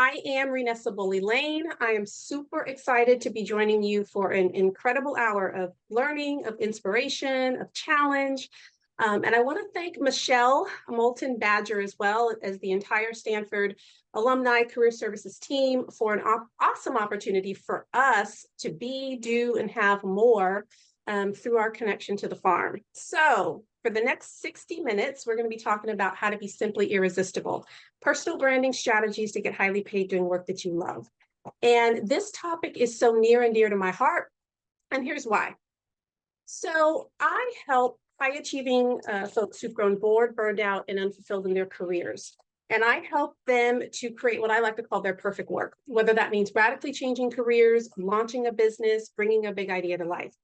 I am Renessa Boley Layne. I am super excited to be joining you for an incredible hour of learning, of inspiration, of challenge. And I want to thank Michelle Moulton Badger as well as the entire Stanford Alumni Career Services team for an awesome opportunity for us to be, do, and have more through our connection to the farm. So for the next 60 minutes, we're going to be talking about how to be simply irresistible, personal branding strategies to get highly paid doing work that you love. And this topic is so near and dear to my heart, and here's why. So I help high-achieving folks who've grown bored, burned out, and unfulfilled in their careers. And I help them to create what I like to call their perfect work, whether that means radically changing careers, launching a business, bringing a big idea to life.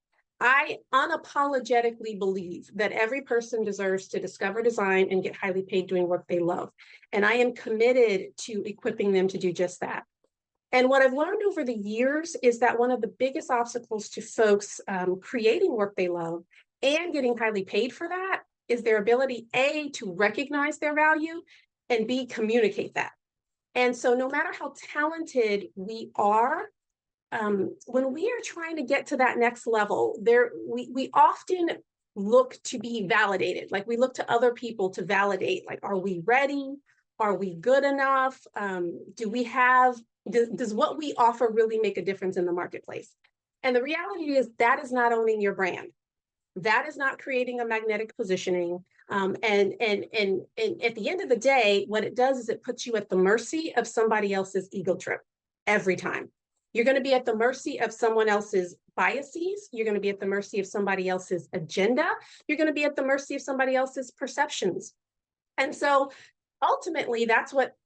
I unapologetically believe that every person deserves to discover, design, and get highly paid doing work they love. And I am committed to equipping them to do just that. And what I've learned over the years is that one of the biggest obstacles to folks creating work they love and getting highly paid for that is their ability, A, to recognize their value, and B, communicate that. And so no matter how talented we are, when we are trying to get to that next level, we often look to be validated. Like we look to other people to validate, like, are we ready? Are we good enough? Does what we offer really make a difference in the marketplace? And the reality is that is not owning your brand. That is not creating a magnetic positioning. And at the end of the day, what it does is it puts you at the mercy of somebody else's ego trip every time. You're going to be at the mercy of someone else's biases. You're going to be at the mercy of somebody else's agenda. You're going to be at the mercy of somebody else's perceptions. And so ultimately, that's what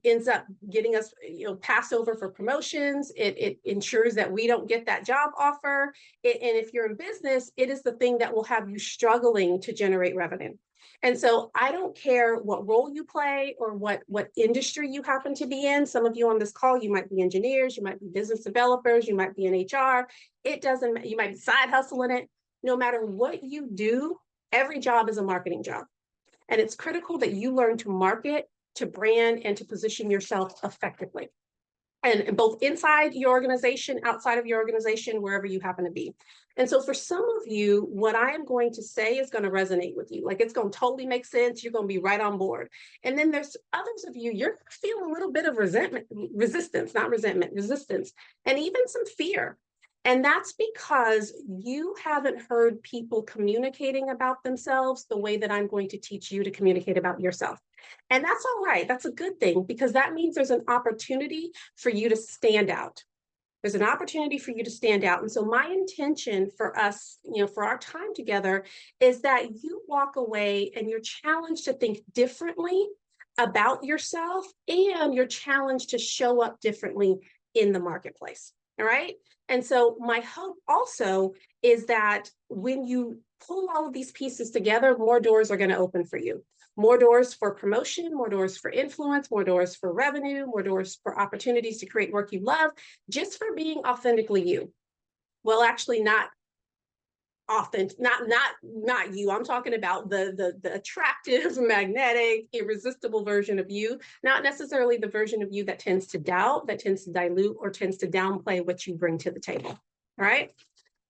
ends up getting us, passed over for promotions. It ensures that we don't get that job offer. And if you're in business, it is the thing that will have you struggling to generate revenue. And so I don't care what role you play or what industry you happen to be in. Some of you on this call, you might be engineers, you might be business developers, you might be in HR. It doesn't, you might be side hustling it. No matter what you do, every job is a marketing job. And it's critical that you learn to market, to brand, and to position yourself effectively. And both inside your organization, outside of your organization, wherever you happen to be. And so for some of you, what I am going to say is going to resonate with you. Like it's going to totally make sense. You're going to be right on board. And then there's others of you, you're feeling a little bit of resistance, and even some fear. And that's because you haven't heard people communicating about themselves the way that I'm going to teach you to communicate about yourself. And that's all right. That's a good thing, because that means there's an opportunity for you to stand out. There's an opportunity for you to stand out. And so my intention for us, for our time together, is that you walk away and you're challenged to think differently about yourself, and you're challenged to show up differently in the marketplace. All right. And so my hope also is that when you pull all of these pieces together, more doors are going to open for you. More doors for promotion, more doors for influence, more doors for revenue, more doors for opportunities to create work you love, just for being authentically you. Well, actually not authentic, not you. I'm talking about the attractive, magnetic, irresistible version of you, not necessarily the version of you that tends to doubt, that tends to dilute, or tends to downplay what you bring to the table. All right.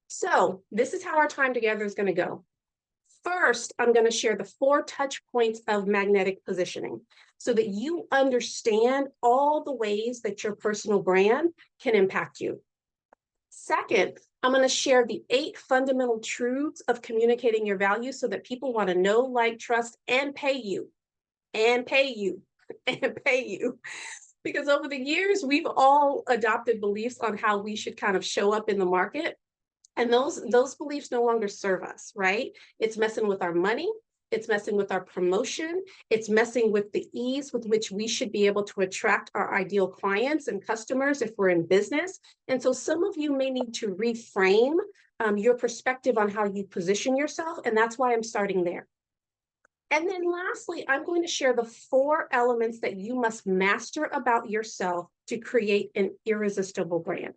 So this is how our time together is going to go. First, I'm going to share the 4 touch points of magnetic positioning so that you understand all the ways that your personal brand can impact you. Second, I'm going to share the 8 fundamental truths of communicating your value so that people want to know, like, trust, and pay you, and pay you, and pay you. Because over the years, we've all adopted beliefs on how we should kind of show up in the market. And those beliefs no longer serve us, right? It's messing with our money. It's messing with our promotion. It's messing with the ease with which we should be able to attract our ideal clients and customers if we're in business. And so some of you may need to reframe your perspective on how you position yourself. And that's why I'm starting there. And then lastly, I'm going to share the 4 elements that you must master about yourself to create an irresistible brand.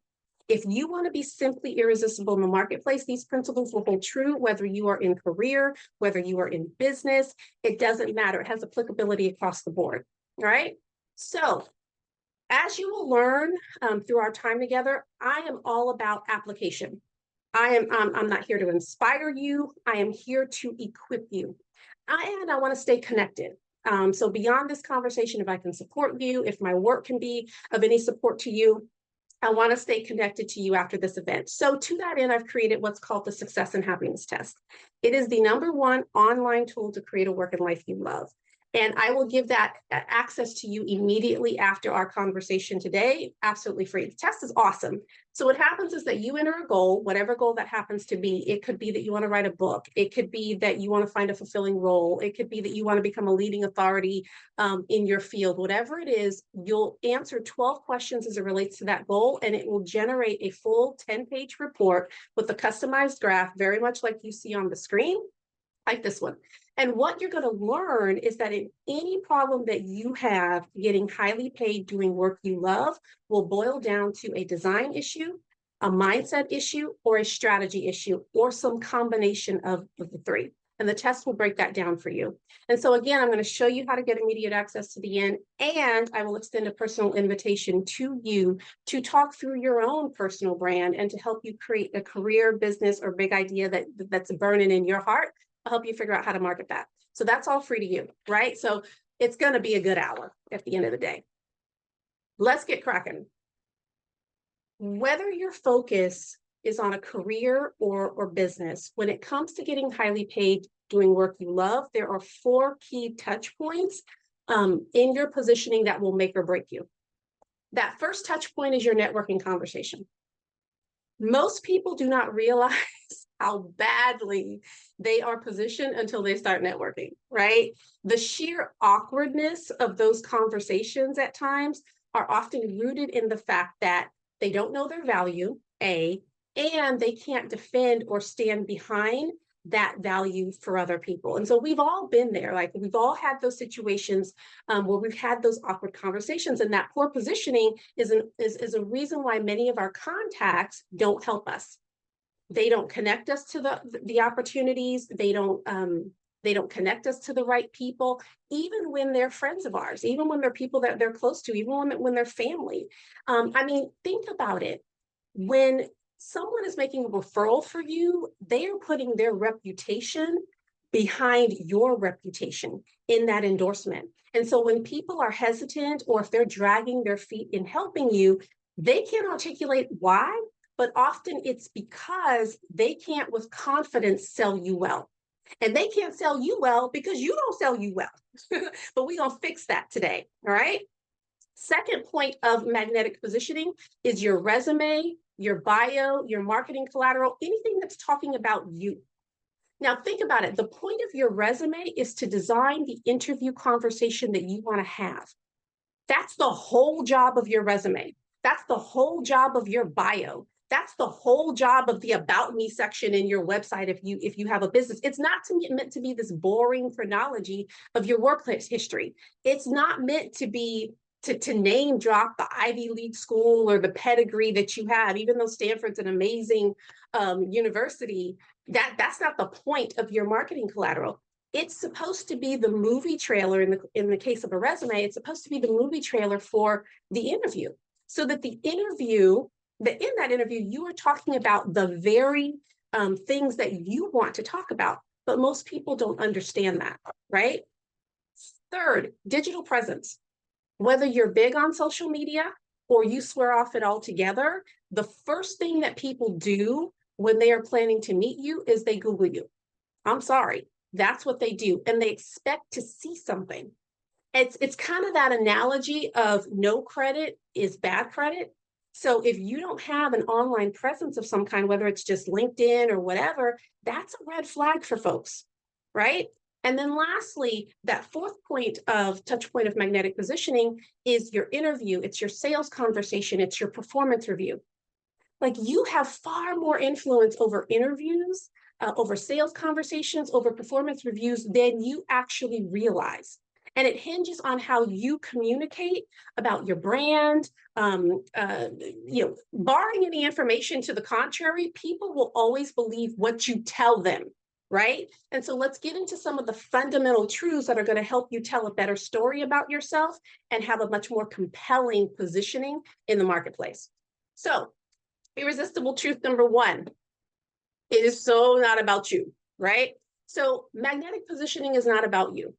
If you want to be simply irresistible in the marketplace, these principles will hold true whether you are in career, whether you are in business. It doesn't matter. It has applicability across the board. All right. So As you will learn through our time together, I am all about application. I'm not here to inspire you. I am here to equip you. And I want to stay connected. So beyond this conversation, if I can support you, if my work can be of any support to you, I want to stay connected to you after this event. So to that end, I've created what's called the Success and Happiness Test. It is the #1 online tool to create a work and life you love. And I will give that access to you immediately after our conversation today, absolutely free. The test is awesome. So what happens is that you enter a goal, whatever goal that happens to be. It could be that you want to write a book. It could be that you want to find a fulfilling role. It could be that you want to become a leading authority in your field. Whatever it is, you'll answer 12 questions as it relates to that goal, and it will generate a full 10-page report with a customized graph, very much like you see on the screen, like this one. And what you're going to learn is that in any problem that you have getting highly paid doing work you love will boil down to a design issue, a mindset issue, or a strategy issue, or some combination of the three. And the test will break that down for you. And so again, I'm going to show you how to get immediate access to the end, and I will extend a personal invitation to you to talk through your own personal brand and to help you create a career, business, or big idea that's burning in your heart. I'll help you figure out how to market that. So that's all free to you, right? So it's going to be a good hour at the end of the day. Let's get cracking. Whether your focus is on a career or business, when it comes to getting highly paid doing work you love, there are 4 key touch points in your positioning that will make or break you. That first touch point is your networking conversation. Most people do not realize how badly they are positioned until they start networking, right? The sheer awkwardness of those conversations at times are often rooted in the fact that they don't know their value, A, and they can't defend or stand behind that value for other people. And so we've all been there. Like, we've all had those situations where we've had those awkward conversations, and that poor positioning is a reason why many of our contacts don't help us. They don't connect us to the opportunities. They don't connect us to the right people, even when they're friends of ours, even when they're people that they're close to, even when they're family. I mean, think about it. When someone is making a referral for you, they are putting their reputation behind your reputation in that endorsement. And so when people are hesitant, or if they're dragging their feet in helping you, they can't articulate why, but often it's because they can't with confidence sell you well. And they can't sell you well because you don't sell you well. But we're going to fix that today. All right. Second point of magnetic positioning is your resume, your bio, your marketing collateral, anything that's talking about you. Now, think about it. The point of your resume is to design the interview conversation that you want to have. That's the whole job of your resume. That's the whole job of your bio. That's the whole job of the About Me section in your website if you have a business. It's not meant to be this boring chronology of your workplace history. It's not meant to be to name drop the Ivy League school or the pedigree that you have, even though Stanford's an amazing university. That's not the point of your marketing collateral. It's supposed to be the movie trailer. In the case of a resume, it's supposed to be the movie trailer for the interview, so that in that interview, you are talking about the very things that you want to talk about. But most people don't understand that, right? Third, digital presence. Whether you're big on social media or you swear off it altogether, the first thing that people do when they are planning to meet you is they Google you. I'm sorry. That's what they do. And they expect to see something. It's kind of that analogy of no credit is bad credit. So if you don't have an online presence of some kind, whether it's just LinkedIn or whatever, that's a red flag for folks, right? And then lastly, that fourth point of touch point of magnetic positioning is your interview. It's your sales conversation. It's your performance review. Like, you have far more influence over interviews, over sales conversations, over performance reviews than you actually realize. And it hinges on how you communicate about your brand. Barring any information to the contrary, people will always believe what you tell them. right? And so let's get into some of the fundamental truths that are going to help you tell a better story about yourself and have a much more compelling positioning in the marketplace. So, irresistible truth number one, it is so not about you, right? So, magnetic positioning is not about you.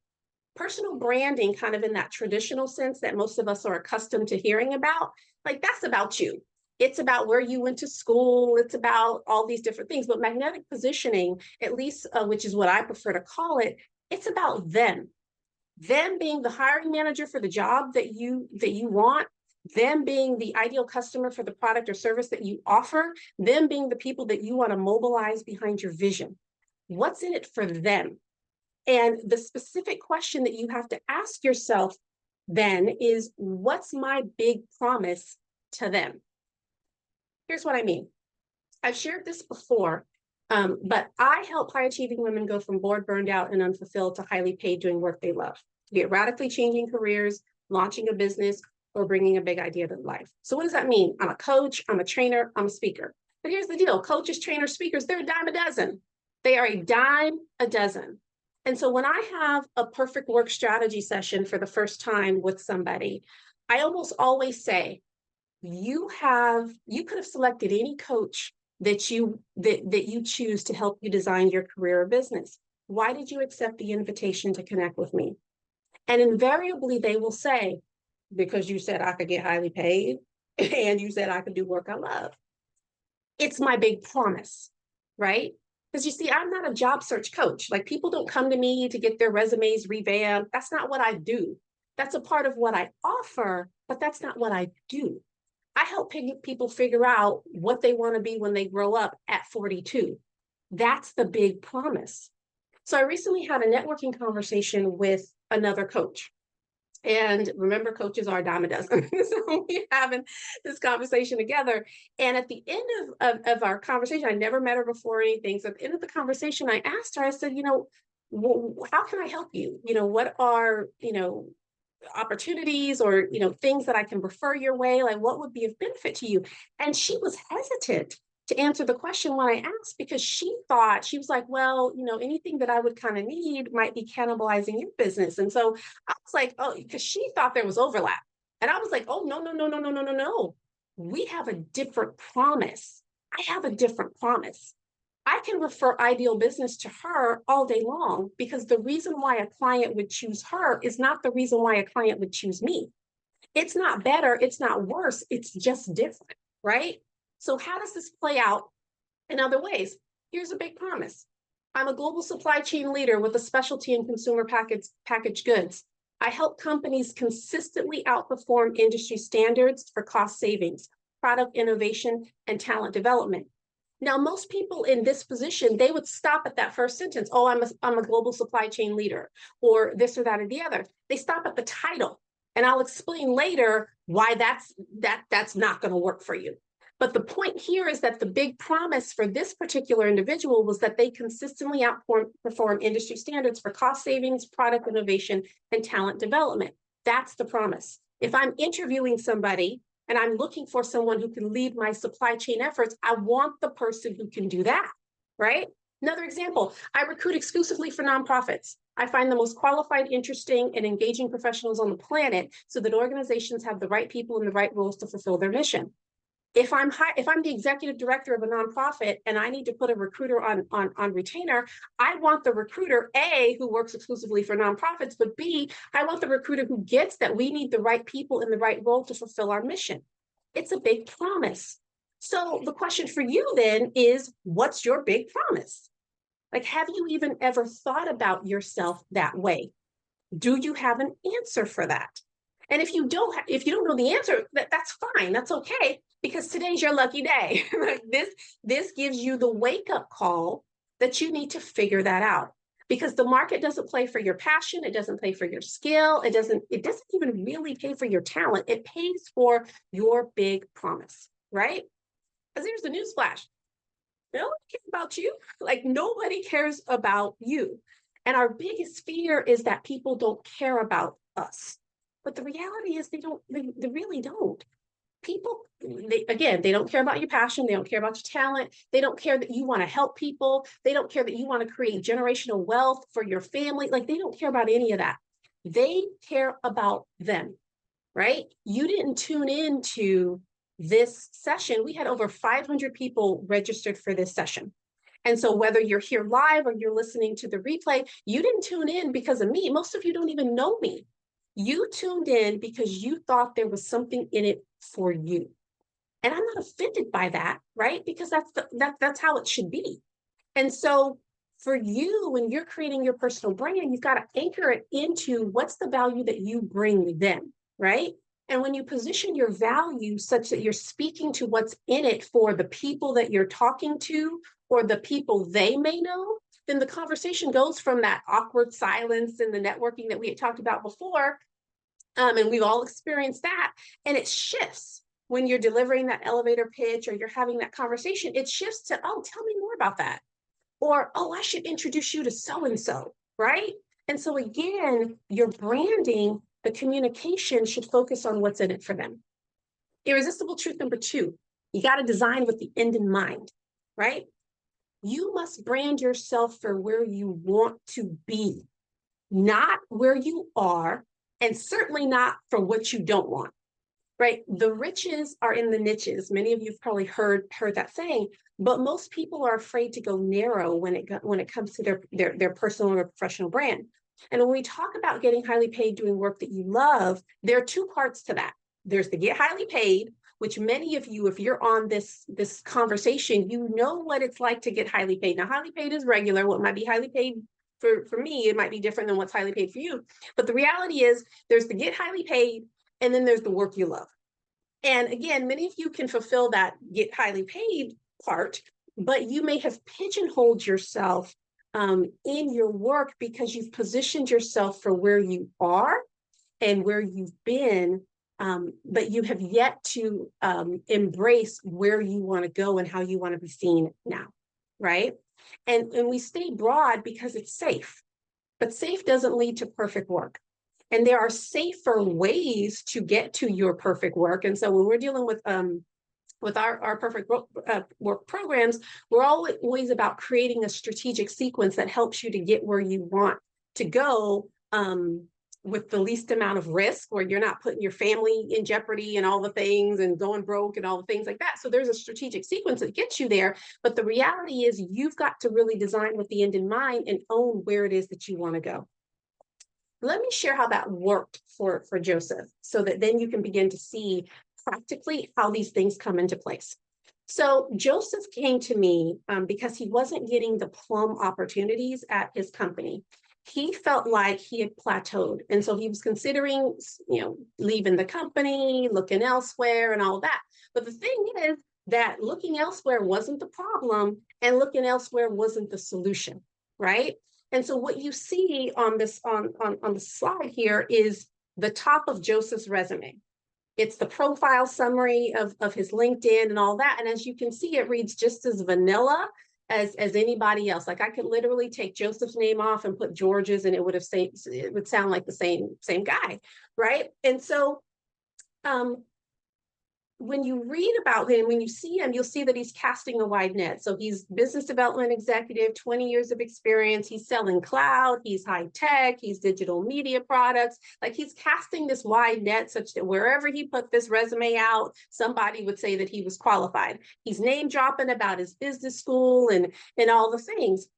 Personal branding, kind of in that traditional sense that most of us are accustomed to hearing about, like that's about you. It's about where you went to school. It's about all these different things. But magnetic positioning, at least, which is what I prefer to call it, it's about them. Them being the hiring manager for the job that you want, them being the ideal customer for the product or service that you offer, them being the people that you want to mobilize behind your vision. What's in it for them? And the specific question that you have to ask yourself then is, what's my big promise to them? Here's what I mean. I've shared this before, but I help high achieving women go from bored, burned out, and unfulfilled to highly paid doing work they love, be it radically changing careers, launching a business, or bringing a big idea to life. So what does that mean? I'm a coach, I'm a trainer, I'm a speaker. But here's the deal. Coaches, trainers, speakers, they're a dime a dozen. They are a dime a dozen. And so when I have a perfect work strategy session for the first time with somebody, I almost always say, you could have selected any coach that you choose to help you design your career or business. Why did you accept the invitation to connect with me? And invariably they will say, because you said I could get highly paid and you said I could do work I love. It's my big promise, right? Because you see, I'm not a job search coach. Like, people don't come to me to get their resumes revamped. That's not what I do. That's a part of what I offer, but that's not what I do. I help people figure out what they want to be when they grow up at 42. That's the big promise. So I recently had a networking conversation with another coach. And remember, coaches are a dime a dozen. So we're having this conversation together. And at the end of our conversation, I never met her before or anything. So at the end of the conversation, I asked her, I said, how can I help you? What are, opportunities or, things that I can refer your way? Like, what would be of benefit to you? And she was hesitant to answer the question when I asked, because she was like, well, anything that I would kind of need might be cannibalizing your business. And so I was like, oh, because she thought there was overlap. And I was like, oh, no, no, no, no, no, no, no, no. We have a different promise. I have a different promise. I can refer ideal business to her all day long, because the reason why a client would choose her is not the reason why a client would choose me. It's not better, it's not worse, it's just different, right? So how does this play out in other ways? Here's a big promise. I'm a global supply chain leader with a specialty in consumer packaged goods. I help companies consistently outperform industry standards for cost savings, product innovation, and talent development. Now, most people in this position, they would stop at that first sentence. Oh, I'm a global supply chain leader, or this or that or the other. They stop at the title. And I'll explain later why that's not going to work for you. But the point here is that the big promise for this particular individual was that they consistently outperform industry standards for cost savings, product innovation, and talent development. That's the promise. If I'm interviewing somebody and I'm looking for someone who can lead my supply chain efforts, I want the person who can do that, right? Another example, I recruit exclusively for nonprofits. I find the most qualified, interesting, and engaging professionals on the planet so that organizations have the right people in the right roles to fulfill their mission. If I'm the executive director of a nonprofit and I need to put a recruiter on retainer, I want the recruiter, A, who works exclusively for nonprofits, but B, I want the recruiter who gets that we need the right people in the right role to fulfill our mission. It's a big promise. So the question for you then is, what's your big promise? Like, have you even ever thought about yourself that way? Do you have an answer for that? And if you don't know the answer, that's fine. That's okay, because today's your lucky day. This gives you the wake-up call that you need to figure that out, because the market doesn't play for your passion. It doesn't pay for your skill. It doesn't even really pay for your talent. It pays for your big promise, right? Because here's the newsflash. Nobody cares about you. Like, nobody cares about you. And our biggest fear is that people don't care about us. But the reality is they really don't. People, they don't care about your passion. They don't care about your talent. They don't care that you want to help people. They don't care that you want to create generational wealth for your family. Like, they don't care about any of that. They care about them, right? You didn't tune into this session. We had over 500 people registered for this session. And so whether you're here live or you're listening to the replay, you didn't tune in because of me. Most of you don't even know me. You tuned in because you thought there was something in it for you. And I'm not offended by that, right? Because that's how it should be. And so for you, when you're creating your personal brand, you've got to anchor it into what's the value that you bring them, right? And when you position your value such that you're speaking to what's in it for the people that you're talking to or the people they may know, then the conversation goes from that awkward silence and the networking that we had talked about before. And we've all experienced that. And it shifts when you're delivering that elevator pitch or you're having that conversation. It shifts to, oh, tell me more about that. Or, oh, I should introduce you to so-and-so, right? And so again, your branding, the communication should focus on what's in it for them. Irresistible truth number 2, you got to design with the end in mind, right? You must brand yourself for where you want to be, not where you are, and certainly not for what you don't want, right? The riches are in the niches. Many of you have probably heard that saying, but most people are afraid to go narrow when it comes to their personal or professional brand. And when we talk about getting highly paid doing work that you love, there are 2 parts to that. There's the get highly paid, which many of you, if you're on this conversation, you know what it's like to get highly paid. Now, highly paid is regular. What might be highly paid for me, it might be different than what's highly paid for you. But the reality is there's the get highly paid, and then there's the work you love. And again, many of you can fulfill that get highly paid part, but you may have pigeonholed yourself in your work because you've positioned yourself for where you are and where you've been, but you have yet to embrace where you want to go and how you want to be seen now, right? And we stay broad because it's safe, but safe doesn't lead to perfect work. And there are safer ways to get to your perfect work. And so when we're dealing with our perfect work programs, we're always about creating a strategic sequence that helps you to get where you want to go with the least amount of risk, where you're not putting your family in jeopardy and all the things and going broke and all the things like that. So there's a strategic sequence that gets you there. But the reality is you've got to really design with the end in mind and own where it is that you want to go. Let me share how that worked for Joseph so that then you can begin to see practically how these things come into place. So Joseph came to me because he wasn't getting the plum opportunities at his company. He felt like he had plateaued. And so he was considering, leaving the company, looking elsewhere and all that. But the thing is that looking elsewhere wasn't the problem and looking elsewhere wasn't the solution, right? And so what you see on this on the slide here is the top of Joseph's resume. It's the profile summary of his LinkedIn and all that. And as you can see, it reads just as vanilla as anybody else. Like I could literally take Joseph's name off and put George's and it would sound like the same guy, right? And so when you read about him, when you see him, you'll see that he's casting a wide net. So he's business development executive, 20 years of experience. He's selling cloud, he's high tech, he's digital media products. Like he's casting this wide net such that wherever he put this resume out, somebody would say that he was qualified. He's name dropping about his business school and all the things.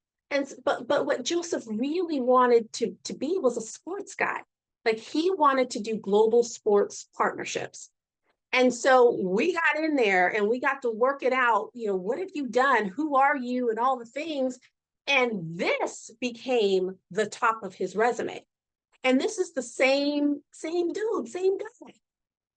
But what Joseph really wanted to be was a sports guy. Like he wanted to do global sports partnerships. And so we got in there and we got to work it out. What have you done? Who are you? And all the things. And this became the top of his resume. And this is the same dude, same guy.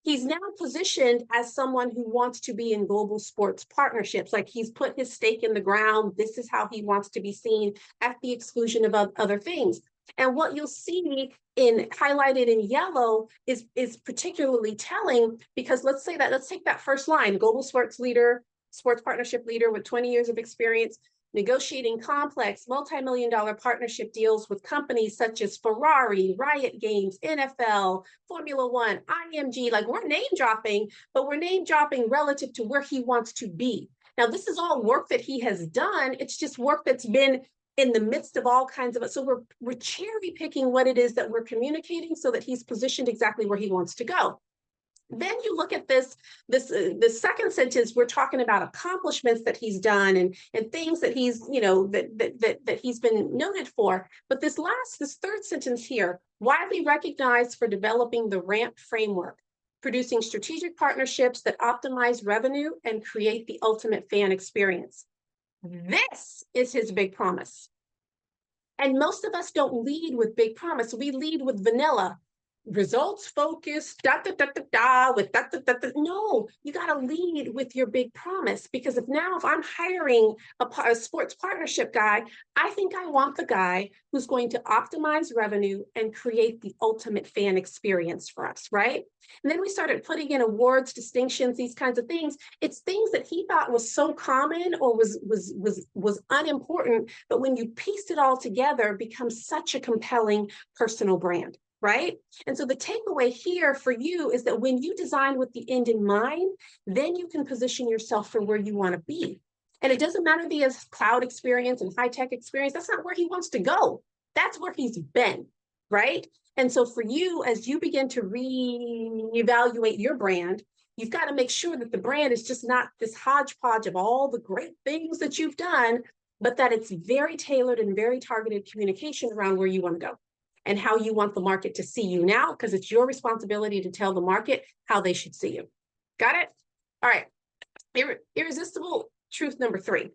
He's now positioned as someone who wants to be in global sports partnerships. Like he's put his stake in the ground. This is how he wants to be seen at the exclusion of other things. And what you'll see highlighted in yellow is particularly telling, because let's take that first line, global sports leader, sports partnership leader with 20 years of experience. negotiating complex multi-million-dollar partnership deals with companies such as Ferrari, Riot Games, NFL, Formula One, IMG. Like, we're name dropping, but we're name dropping relative to where he wants to be. Now, this is all work that he has done. It's just work that's been in the midst of all kinds of it. So we're cherry picking what it is that we're communicating so that he's positioned exactly where he wants to go. Then you look at this second sentence, we're talking about accomplishments that he's done and things that he's, that he's been noted for. But this third sentence here, widely recognized for developing the RAMP framework, producing strategic partnerships that optimize revenue and create the ultimate fan experience. This is his big promise. And most of us don't lead with big promise. We lead with vanilla, results focused, with No, you got to lead with your big promise, because if I'm hiring a sports partnership guy, I think I want the guy who's going to optimize revenue and create the ultimate fan experience for us, right? And then we started putting in awards, distinctions, these kinds of things. It's things that he thought was so common or was unimportant, but when you pieced it all together, becomes such a compelling personal brand. Right? And so the takeaway here for you is that when you design with the end in mind, then you can position yourself for where you want to be. And it doesn't matter if he has cloud experience and high-tech experience. That's not where he wants to go. That's where he's been, right? And so for you, as you begin to reevaluate your brand, you've got to make sure that the brand is just not this hodgepodge of all the great things that you've done, but that it's very tailored and very targeted communication around where you want to go and how you want the market to see you now, because it's your responsibility to tell the market how they should see you. Got it? All right. Irresistible truth number 3.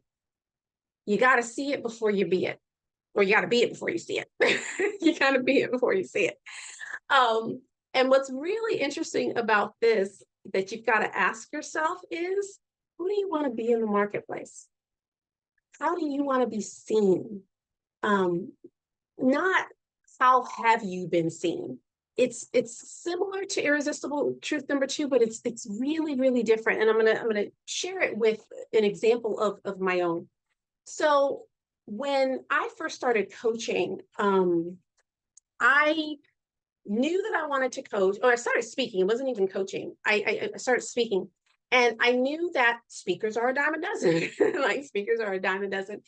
You got to see it before you be it, or you got to be it before you see it. You got to be it before you see it. And what's really interesting about this that you've got to ask yourself is, who do you want to be in the marketplace? How do you want to be seen? Not how have you been seen? It's similar to irresistible truth number 2, but it's really, really different. And I'm gonna share it with an example of my own. So when I first started coaching, I knew that I wanted to coach, or I started speaking. It wasn't even coaching. I started speaking. And I knew that speakers are a dime a dozen. Like, speakers are a dime a dozen.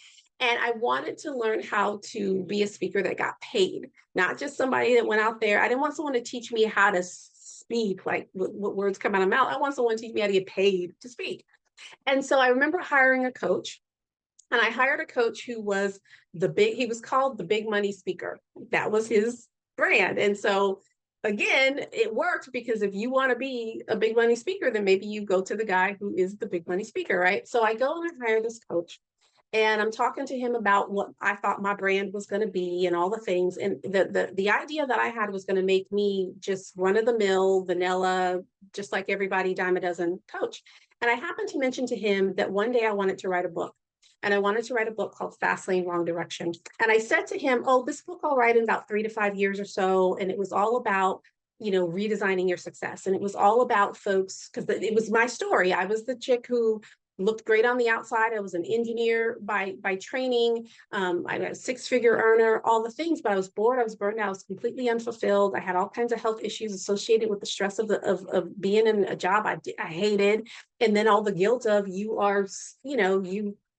And I wanted to learn how to be a speaker that got paid, not just somebody that went out there. I didn't want someone to teach me how to speak, like what words come out of my mouth. I want someone to teach me how to get paid to speak. And so I remember hiring a coach, and I hired a coach who was he was called the big money speaker. That was his brand. And so again, it worked, because if you want to be a big money speaker, then maybe you go to the guy who is the big money speaker, right? So I go and I hire this coach. And I'm talking to him about what I thought my brand was going to be and all the things. And the idea that I had was going to make me just run-of-the-mill, vanilla, just like everybody, dime a dozen coach. And I happened to mention to him that one day I wanted to write a book. And I wanted to write a book called Fast Lane, Wrong Direction. And I said to him, oh, this book I'll write in about 3 to 5 years or so. And it was all about, redesigning your success. And it was all about folks, because it was my story. I was the chick who looked great on the outside. I was an engineer by training. I'm a 6-figure earner, all the things, but I was bored. I was burned out. I was completely unfulfilled. I had all kinds of health issues associated with the stress of being in a job I hated. And then all the guilt of you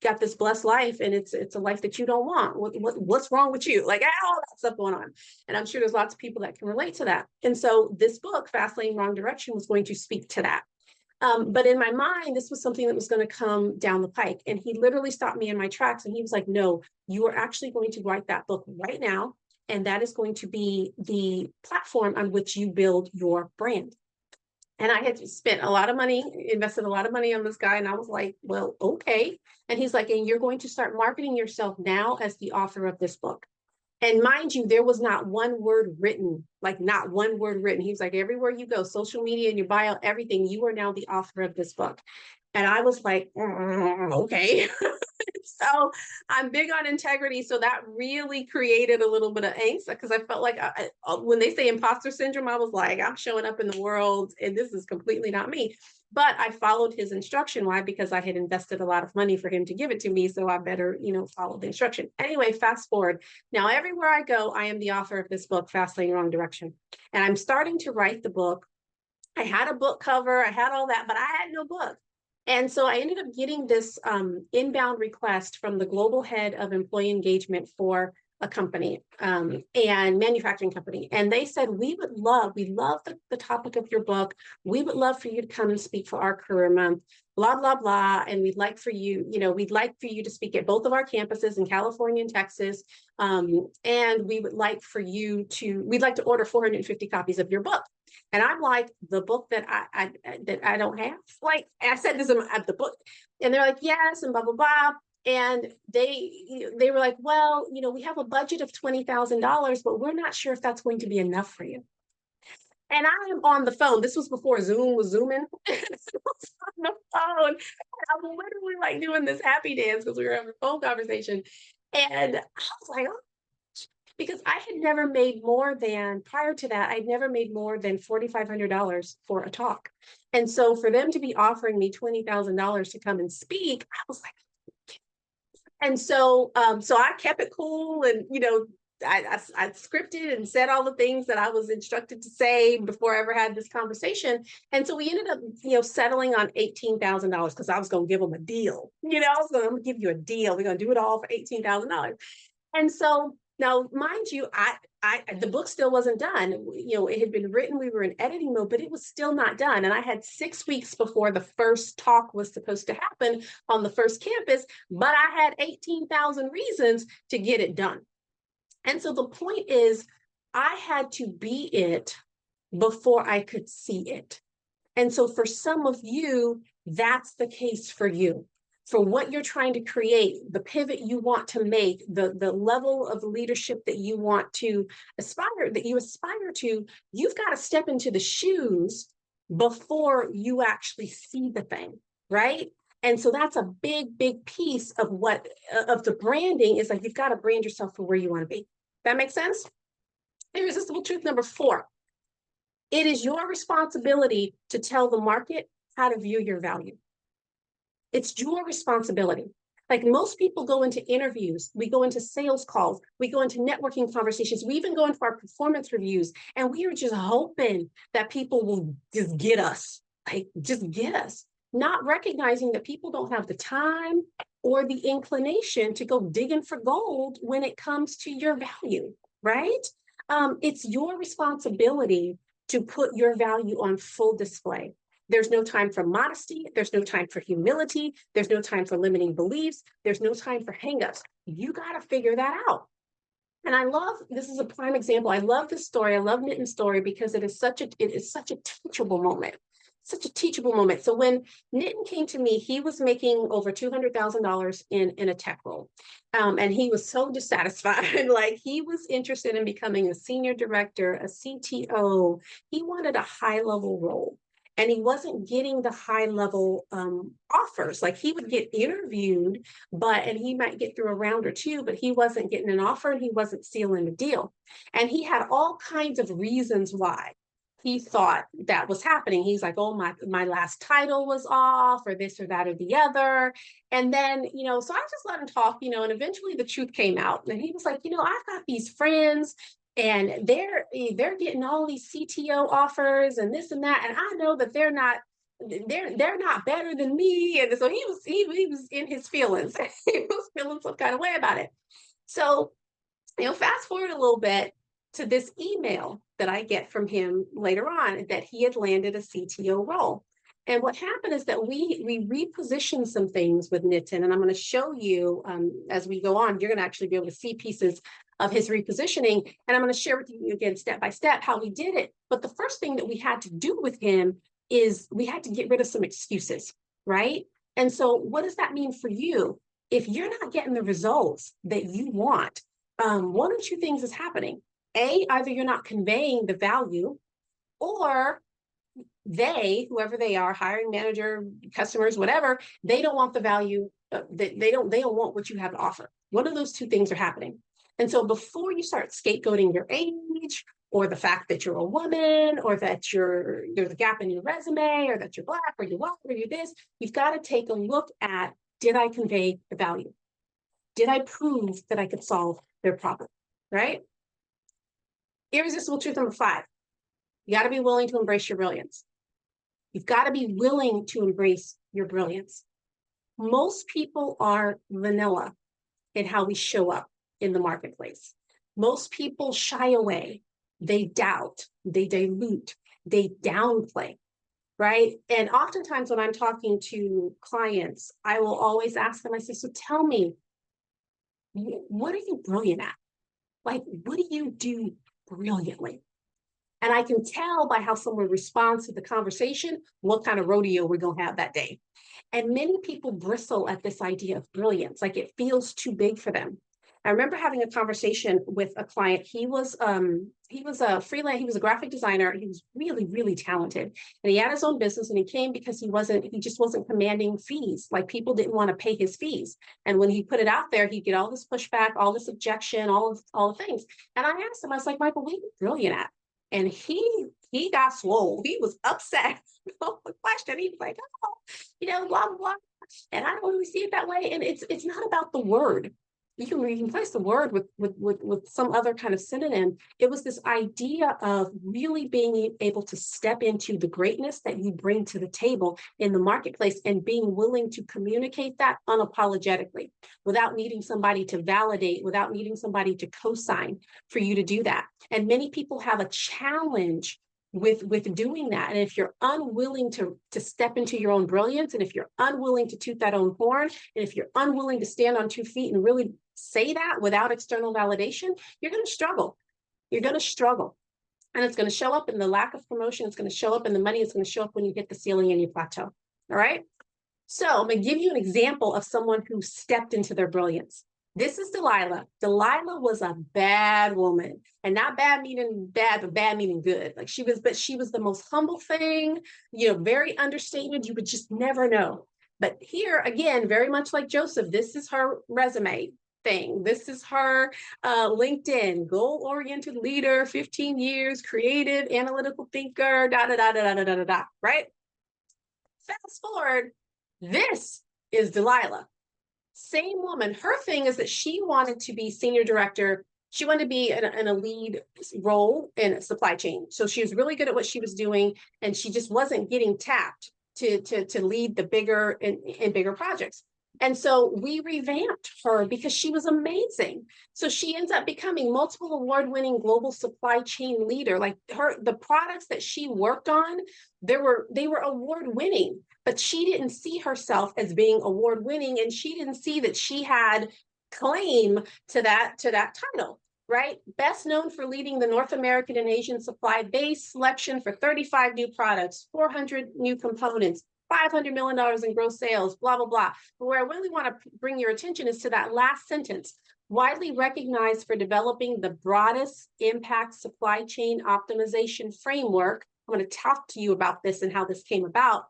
got this blessed life, and it's a life that you don't want. What's wrong with you? Like, all that stuff going on. And I'm sure there's lots of people that can relate to that. And so this book, Fast Lane, Wrong Direction, was going to speak to that. But in my mind, this was something that was going to come down the pike. And he literally stopped me in my tracks, and he was like, no, you are actually going to write that book right now. And that is going to be the platform on which you build your brand. And I had spent a lot of money, invested a lot of money on this guy. And I was like, well, okay. And he's like, and you're going to start marketing yourself now as the author of this book. And mind you, there was not one word written like not one word written. He was like, everywhere you go, social media and your bio, everything, you are now the author of this book. And I was like, okay. So I'm big on integrity. So that really created a little bit of angst because I felt like when they say imposter syndrome, I was like, I'm showing up in the world and this is completely not me. But I followed his instruction. Why? Because I had invested a lot of money for him to give it to me. So I better, follow the instruction. Anyway, fast forward. Now, everywhere I go, I am the author of this book, Fast Lane, Wrong Direction. And I'm starting to write the book. I had a book cover, I had all that, but I had no book. And so I ended up getting this inbound request from the global head of employee engagement for a company and manufacturing company. And they said, we love the topic of your book. We would love for you to come and speak for our career month, blah, blah, blah. And we'd like for you to speak at both of our campuses in California and Texas. And we'd like to order 450 copies of your book. And I'm like, the book that I don't have? Like, I said this in the book. And they're like, yes, and blah, blah, blah. And they were like, well, we have a budget of $20,000, but we're not sure if that's going to be enough for you. And I am on the phone. This was before Zoom was zooming. I was on the phone. I'm literally like doing this happy dance because we were having a phone conversation. And I was like, oh, because I had never made more than, prior to that, I'd never made more than $4,500 for a talk. And so for them to be offering me $20,000 to come and speak, I was like, and so I kept it cool and, I scripted and said all the things that I was instructed to say before I ever had this conversation. And so we ended up, settling on $18,000 because I was going to give them a deal. I'm going to give you a deal. We're going to do it all for $18,000. And so now, mind you, the book still wasn't done. It had been written. We were in editing mode, but it was still not done. And I had 6 weeks before the first talk was supposed to happen on the first campus, but I had 18,000 reasons to get it done. And so the point is, I had to be it before I could see it. And so for some of you, that's the case for you. For what you're trying to create, the pivot you want to make, the level of leadership that you want to aspire to, you've got to step into the shoes before you actually see the thing, right? And so that's a big, big piece of of the branding is like, you've got to brand yourself for where you want to be. That makes sense? Irresistible truth number 4. It is your responsibility to tell the market how to view your value. It's your responsibility. Like most people go into interviews, we go into sales calls, we go into networking conversations, we even go into our performance reviews, and we are just hoping that people will just get us, not recognizing that people don't have the time or the inclination to go digging for gold when it comes to your value, right? It's your responsibility to put your value on full display. There's no time for modesty. There's no time for humility. There's no time for limiting beliefs. There's no time for hangups. You got to figure that out. And this is a prime example. I love this story. I love Nitin's story because it is such a teachable moment. Such a teachable moment. So when Nitin came to me, he was making over $200,000 in a tech role. And he was so dissatisfied. Like he was interested in becoming a senior director, a CTO. He wanted a high-level role. And he wasn't getting the high level offers. Like he would get interviewed, and he might get through a round or two, but he wasn't getting an offer and he wasn't sealing the deal. And he had all kinds of reasons why he thought that was happening. He's like, oh, my last title was off or this or that or the other. And then, so I just let him talk, and eventually the truth came out. And he was like, I've got these friends and they're getting all these CTO offers and this and that. And I know that they're not better than me. And so he was in his feelings. He was feeling some kind of way about it. So, fast forward a little bit to this email that I get from him later on that he had landed a CTO role. And what happened is that we repositioned some things with Nitin, and I'm going to show you as we go on. You're going to actually be able to see pieces of his repositioning, and I'm going to share with you again step by step how we did it. But the first thing that we had to do with him is we had to get rid of some excuses, right? And so what does that mean for you? If you're not getting the results that you want, one or two things is happening. either you're not conveying the value, or they, whoever they are, hiring manager, customers, whatever, they don't want the value. They don't want what you have to offer. One of those two things are happening. And so before you start scapegoating your age, or the fact that you're a woman, or that there's a gap in your resume, or that you're Black, or you're white, or you're this, you've got to take a look at, did I convey the value? Did I prove that I could solve their problem, right? Irresistible truth number 5. You got to be willing to embrace your brilliance. You've got to be willing to embrace your brilliance. Most people are vanilla in how we show up in the marketplace. Most people shy away. They doubt, they dilute, they downplay, right? And oftentimes when I'm talking to clients, I will always ask them, I say, so tell me, what are you brilliant at? Like, what do you do brilliantly? And I can tell by how someone responds to the conversation what kind of rodeo we're going to have that day. And many people bristle at this idea of brilliance, like it feels too big for them. I remember having a conversation with a client. He was a freelance, he was a graphic designer. He was really, really talented. And he had his own business, and he came because he just wasn't commanding fees. Like, people didn't want to pay his fees. And when he put it out there, he'd get all this pushback, all this objection, all the things. And I asked him, I was like, Michael, what are you brilliant at? And he got swole. He was upset with the question. He was like, oh, blah, blah, blah. And I don't really see it that way. And it's not about the word. You can replace the word with some other kind of synonym. It was this idea of really being able to step into the greatness that you bring to the table in the marketplace, and being willing to communicate that unapologetically, without needing somebody to validate, without needing somebody to co-sign for you to do that. And many people have a challenge with doing that. And if you're unwilling to step into your own brilliance, and if you're unwilling to toot that own horn, and if you're unwilling to stand on 2 feet and really say that without external validation, you're going to struggle. You're going to struggle. And it's going to show up in the lack of promotion. It's going to show up in the money. It's going to show up when you hit the ceiling and you plateau. All right. So I'm going to give you an example of someone who stepped into their brilliance. This is Delilah. Delilah was a bad woman, and not bad meaning bad, but bad meaning good. Like, she was the most humble thing, very understated. You would just never know. But here again, very much like Joseph, this is her resume thing. This is her LinkedIn, goal-oriented leader, 15 years, creative, analytical thinker, right? Fast forward, this is Delilah. Same woman. Her thing is that she wanted to be senior director. She wanted to be in a lead role in supply chain. So she was really good at what she was doing, and she just wasn't getting tapped to lead the bigger and bigger projects. And so we revamped her because she was amazing. So she ends up becoming multiple award-winning global supply chain leader. Like, the products that she worked on, they were award-winning, but she didn't see herself as being award-winning, and she didn't see that she had claim to that title. Right? Best known for leading the North American and Asian supply base selection for 35 new products, 400 new components, $500 million in gross sales, blah, blah, blah. But where I really want to bring your attention is to that last sentence. Widely recognized for developing the broadest impact supply chain optimization framework. I'm going to talk to you about this and how this came about.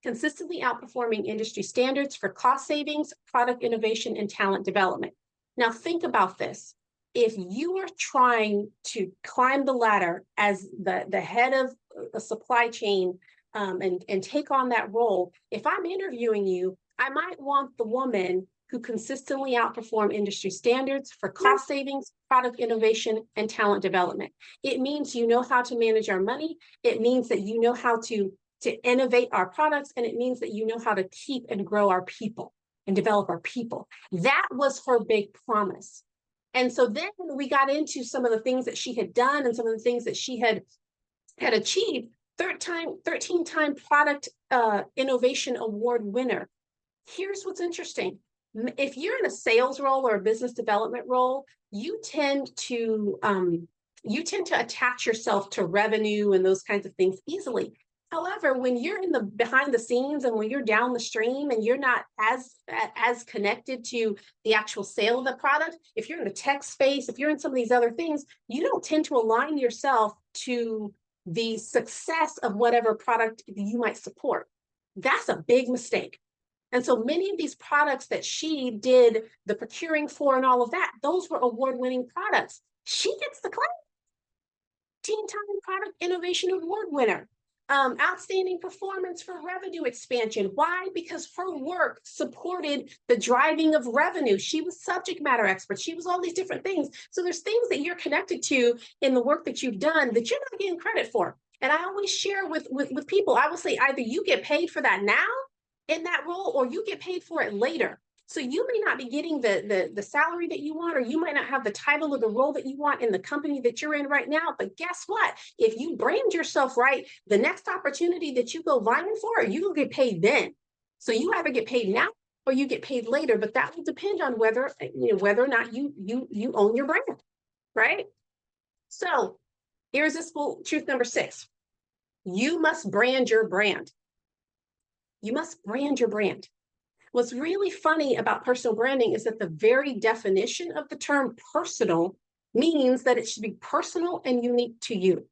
Consistently outperforming industry standards for cost savings, product innovation, and talent development. Now think about this. If you are trying to climb the ladder as the head of a supply chain and take on that role, if I'm interviewing you, I might want the woman who consistently outperform industry standards for cost savings, product innovation, and talent development. It means you know how to manage our money. It means that you know how to innovate our products, and it means that you know how to keep and grow our people and develop our people. That was her big promise. And so then we got into some of the things that she had done and some of the things that she had achieved. 13-time product innovation award winner. Here's what's interesting. If you're in a sales role or a business development role, you tend to attach yourself to revenue and those kinds of things easily. However, when you're in the behind the scenes and when you're down the stream and you're not as connected to the actual sale of the product, if you're in the tech space, if you're in some of these other things, you don't tend to align yourself to the success of whatever product you might support. That's a big mistake. And so many of these products that she did the procuring for and all of that, those were award-winning products. She gets the claim. Teen Time Product Innovation Award winner. Outstanding performance for revenue expansion. Why? Because her work supported the driving of revenue. She was subject matter expert. She was all these different things. So there's things that you're connected to in the work that you've done that you're not getting credit for. And I always share with people, I will say either you get paid for that now in that role or you get paid for it later. So you may not be getting the salary that you want, or you might not have the title or the role that you want in the company that you're in right now. But guess what? If you brand yourself right, the next opportunity that you go vying for, you will get paid then. So you either get paid now or you get paid later, but that will depend on whether or not you own your brand, right? So irresistible truth number 6, you must brand your brand. You must brand your brand. What's really funny about personal branding is that the very definition of the term personal means that it should be personal and unique to you.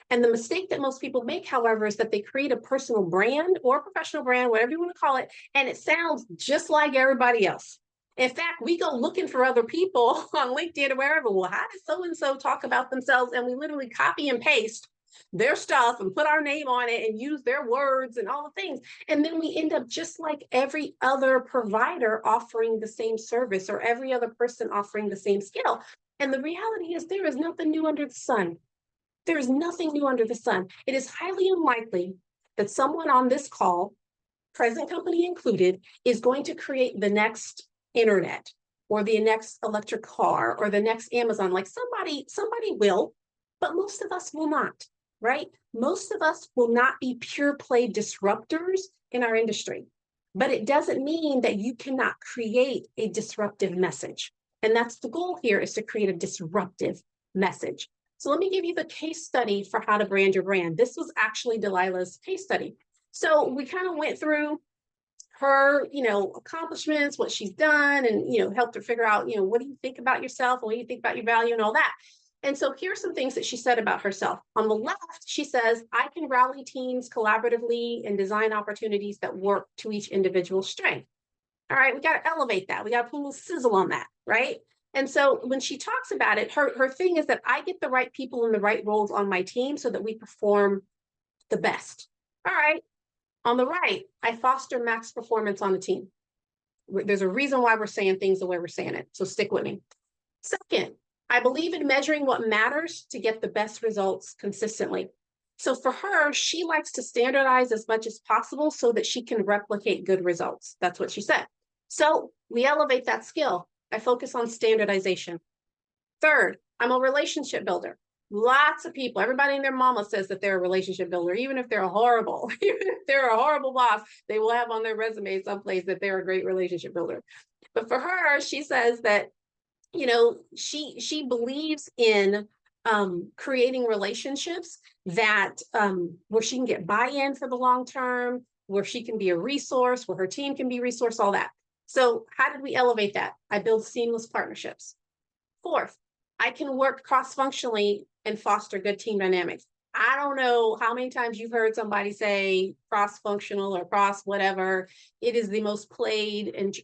And the mistake that most people make, however, is that they create a personal brand or professional brand, whatever you want to call it, and it sounds just like everybody else. In fact, we go looking for other people on LinkedIn or wherever. Well, how does so-and-so talk about themselves? And we literally copy and paste their stuff and put our name on it and use their words and all the things. And then we end up just like every other provider offering the same service or every other person offering the same skill. And the reality is there is nothing new under the sun. There is nothing new under the sun. It is highly unlikely that someone on this call, present company included, is going to create the next internet or the next electric car or the next Amazon. Like somebody will, but most of us will not. Right? Most of us will not be pure play disruptors in our industry, but it doesn't mean that you cannot create a disruptive message. And that's the goal here, is to create a disruptive message. So let me give you the case study for how to brand your brand. This was actually Delilah's case study. So we kind of went through her, accomplishments, what she's done, and, helped her figure out, what do you think about yourself and what do you think about your value and all that. And so here's some things that she said about herself. On the left, she says, I can rally teams collaboratively and design opportunities that work to each individual's strength. All right, we got to elevate that. We got to put a little sizzle on that, right? And so when she talks about it, her thing is that I get the right people in the right roles on my team so that we perform the best. All right. On the right, I foster max performance on the team. There's a reason why we're saying things the way we're saying it. So stick with me. Second, I believe in measuring what matters to get the best results consistently. So for her, she likes to standardize as much as possible so that she can replicate good results. That's what she said. So we elevate that skill. I focus on standardization. Third, I'm a relationship builder. Lots of people, everybody and their mama says that they're a relationship builder, even if they're horrible. Even if they're a horrible boss, they will have on their resume someplace that they're a great relationship builder. But for her, she says that she believes in creating relationships that where she can get buy-in for the long term, where she can be a resource, where her team can be a resource, all that. So how did we elevate that? I build seamless partnerships. Fourth, I can work cross-functionally and foster good team dynamics. I don't know how many times you've heard somebody say cross-functional or cross whatever. It is the most played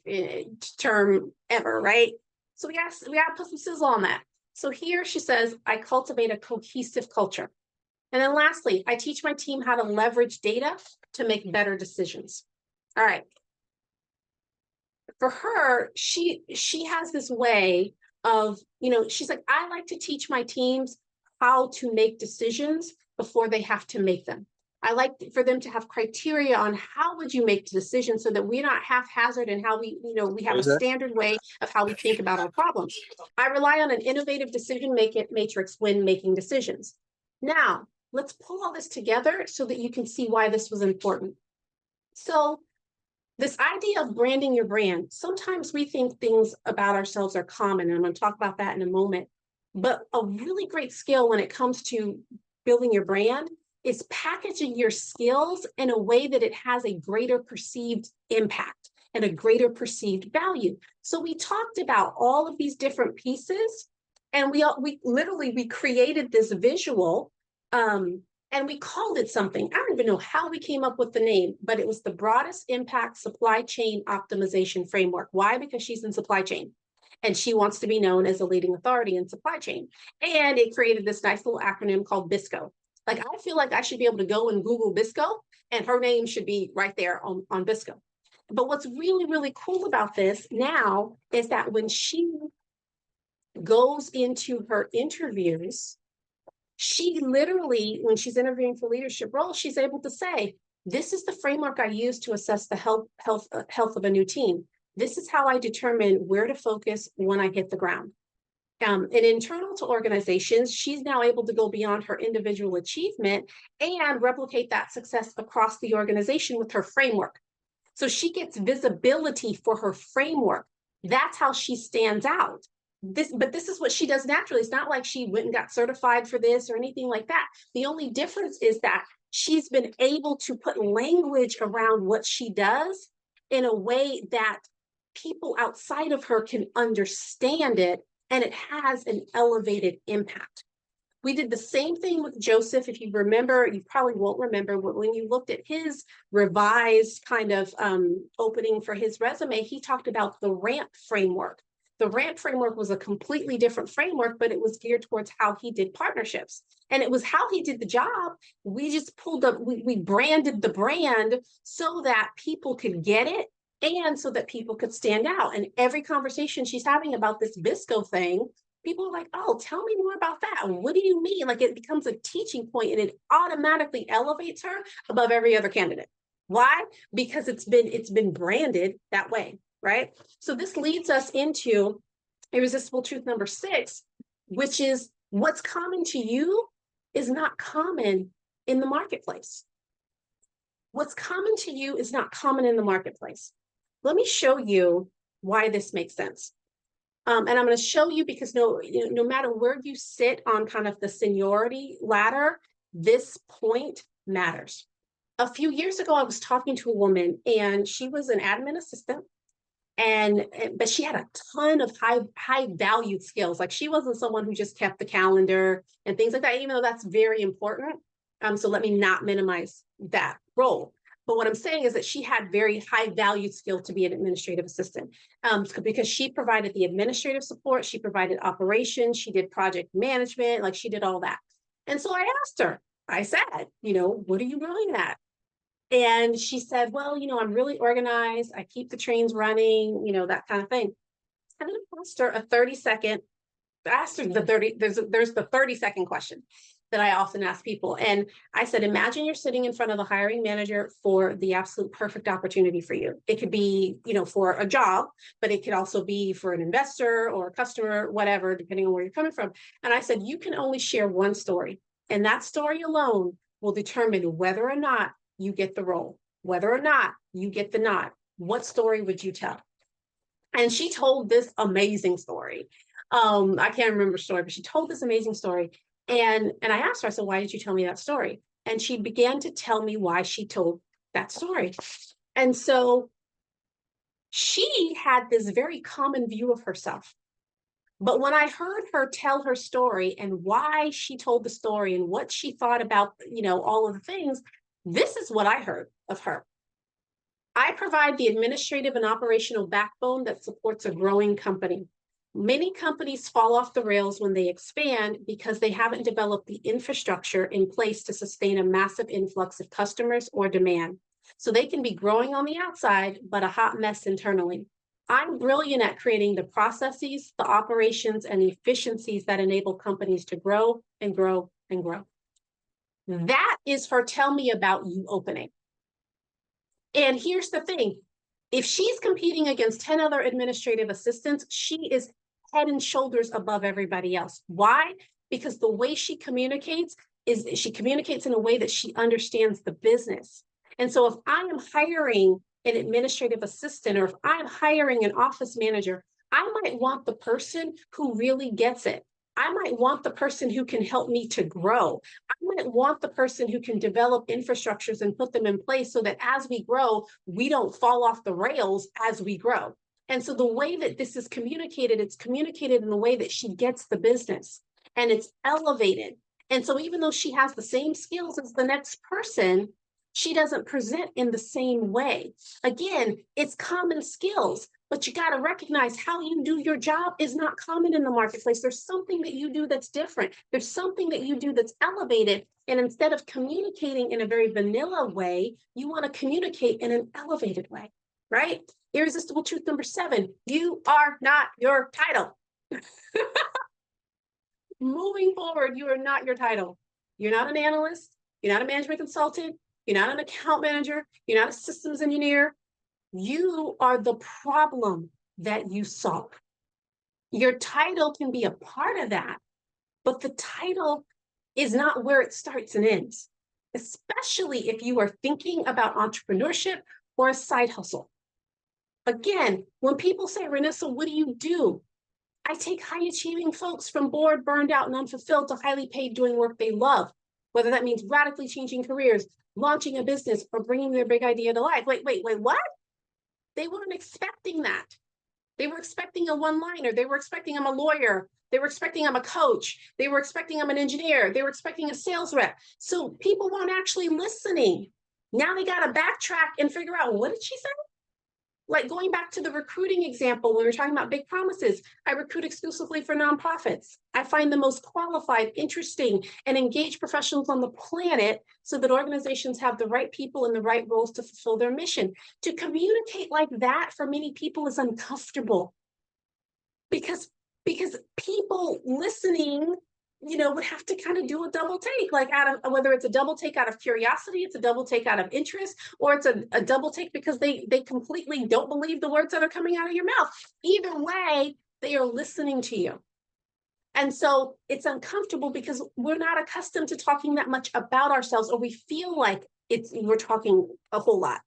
term ever, right? So we got to put some sizzle on that. So here she says, I cultivate a cohesive culture. And then lastly, I teach my team how to leverage data to make better decisions. All right. For her, she has this way of, she's like, I like to teach my teams how to make decisions before they have to make them. I like for them to have criteria on how would you make the decision so that we're not haphazard in how we have a standard way of how we think about our problems. I rely on an innovative decision matrix when making decisions. Now, let's pull all this together so that you can see why this was important. So this idea of branding your brand, sometimes we think things about ourselves are common, and I'm going to talk about that in a moment. But a really great skill when it comes to building your brand is packaging your skills in a way that it has a greater perceived impact and a greater perceived value. So we talked about all of these different pieces, and we created this visual, and we called it something. I don't even know how we came up with the name, but it was the broadest impact supply chain optimization framework. Why? Because she's in supply chain, and she wants to be known as a leading authority in supply chain. And it created this nice little acronym called BISCO. Like, I feel like I should be able to go and Google BISCO, and her name should be right there on BISCO. But what's really, really cool about this now is that when she goes into her interviews, she literally, when she's interviewing for leadership roles, she's able to say, this is the framework I use to assess the health of a new team. This is how I determine where to focus when I hit the ground. And internal to organizations, she's now able to go beyond her individual achievement and replicate that success across the organization with her framework. So she gets visibility for her framework. That's how she stands out. But this is what she does naturally. It's not like she went and got certified for this or anything like that. The only difference is that she's been able to put language around what she does in a way that people outside of her can understand it, and it has an elevated impact. We did the same thing with Joseph. If you remember, you probably won't remember, but when you looked at his revised kind of opening for his resume, he talked about the RAMP framework. The RAMP framework was a completely different framework, but it was geared towards how he did partnerships. And it was how he did the job. We just pulled up, we branded the brand so that people could get it and so that people could stand out. And every conversation she's having about this BISCO thing, people are like, oh, tell me more about that. What do you mean? Like, it becomes a teaching point, and it automatically elevates her above every other candidate. Why? Because it's been branded that way, right? So this leads us into irresistible truth number 6, which is what's common to you is not common in the marketplace. What's common to you is not common in the marketplace. Let me show you why this makes sense. And I'm going to show you because no matter where you sit on kind of the seniority ladder, this point matters. A few years ago, I was talking to a woman, and she was an admin assistant, but she had a ton of high valued skills. Like, she wasn't someone who just kept the calendar and things like that, even though that's very important. So let me not minimize that role. But what I'm saying is that she had very high valued skill to be an administrative assistant, because she provided the administrative support, she provided operations, she did project management, like she did all that. And so I asked her, I said, what are you brilliant at? And she said, well, I'm really organized. I keep the trains running, that kind of thing. And then I asked her a 30-second, there's the 30-second question that I often ask people. And I said, imagine you're sitting in front of the hiring manager for the absolute perfect opportunity for you. It could be, for a job, but it could also be for an investor or a customer, whatever, depending on where you're coming from. And I said, you can only share one story. And that story alone will determine whether or not you get the role, whether or not you get the nod. What story would you tell? And she told this amazing story. I can't remember the story, but she told this amazing story. And I asked her, I said, why did you tell me that story? And she began to tell me why she told that story. And so she had this very common view of herself. But when I heard her tell her story and why she told the story and what she thought about, all of the things, this is what I heard of her. I provide the administrative and operational backbone that supports a growing company. Many companies fall off the rails when they expand because they haven't developed the infrastructure in place to sustain a massive influx of customers or demand. So they can be growing on the outside, but a hot mess internally. I'm brilliant at creating the processes, the operations, and the efficiencies that enable companies to grow and grow and grow. That is her tell me about you opening. And here's the thing. If she's competing against 10 other administrative assistants, she is head and shoulders above everybody else. Why? Because the way she communicates is she communicates in a way that she understands the business. And so if I am hiring an administrative assistant, or if I'm hiring an office manager, I might want the person who really gets it. I might want the person who can help me to grow. I might want the person who can develop infrastructures and put them in place so that as we grow, we don't fall off the rails as we grow. And so the way that this is communicated, it's communicated in the way that she gets the business and it's elevated. And so even though she has the same skills as the next person, she doesn't present in the same way. Again, it's common skills, but you got to recognize how you do your job is not common in the marketplace. There's something that you do that's different. There's something that you do that's elevated. And instead of communicating in a very vanilla way, you want to communicate in an elevated way, right? Irresistible truth number 7, you are not your title. Moving forward, you are not your title. You're not an analyst. You're not a management consultant. You're not an account manager. You're not a systems engineer. You are the problem that you solve. Your title can be a part of that, but the title is not where it starts and ends, especially if you are thinking about entrepreneurship or a side hustle. Again, when people say, Renessa, what do you do? I take high achieving folks from bored, burned out, and unfulfilled to highly paid doing work they love, whether that means radically changing careers, launching a business, or bringing their big idea to life. Wait, what? They weren't expecting that. They were expecting a one-liner. They were expecting I'm a lawyer. They were expecting I'm a coach. They were expecting I'm an engineer. They were expecting a sales rep. So people weren't actually listening. Now they got to backtrack and figure out, what did she say? Like going back to the recruiting example, when we were talking about big promises, I recruit exclusively for nonprofits. I find the most qualified, interesting, and engaged professionals on the planet so that organizations have the right people in the right roles to fulfill their mission. To communicate like that for many people is uncomfortable because people listening, would have to kind of do a double take, like out of, whether it's a double take out of curiosity, it's a double take out of interest, or it's a double take because they completely don't believe the words that are coming out of your mouth. Either way, they are listening to you. And so it's uncomfortable because we're not accustomed to talking that much about ourselves, or we feel like we're talking a whole lot.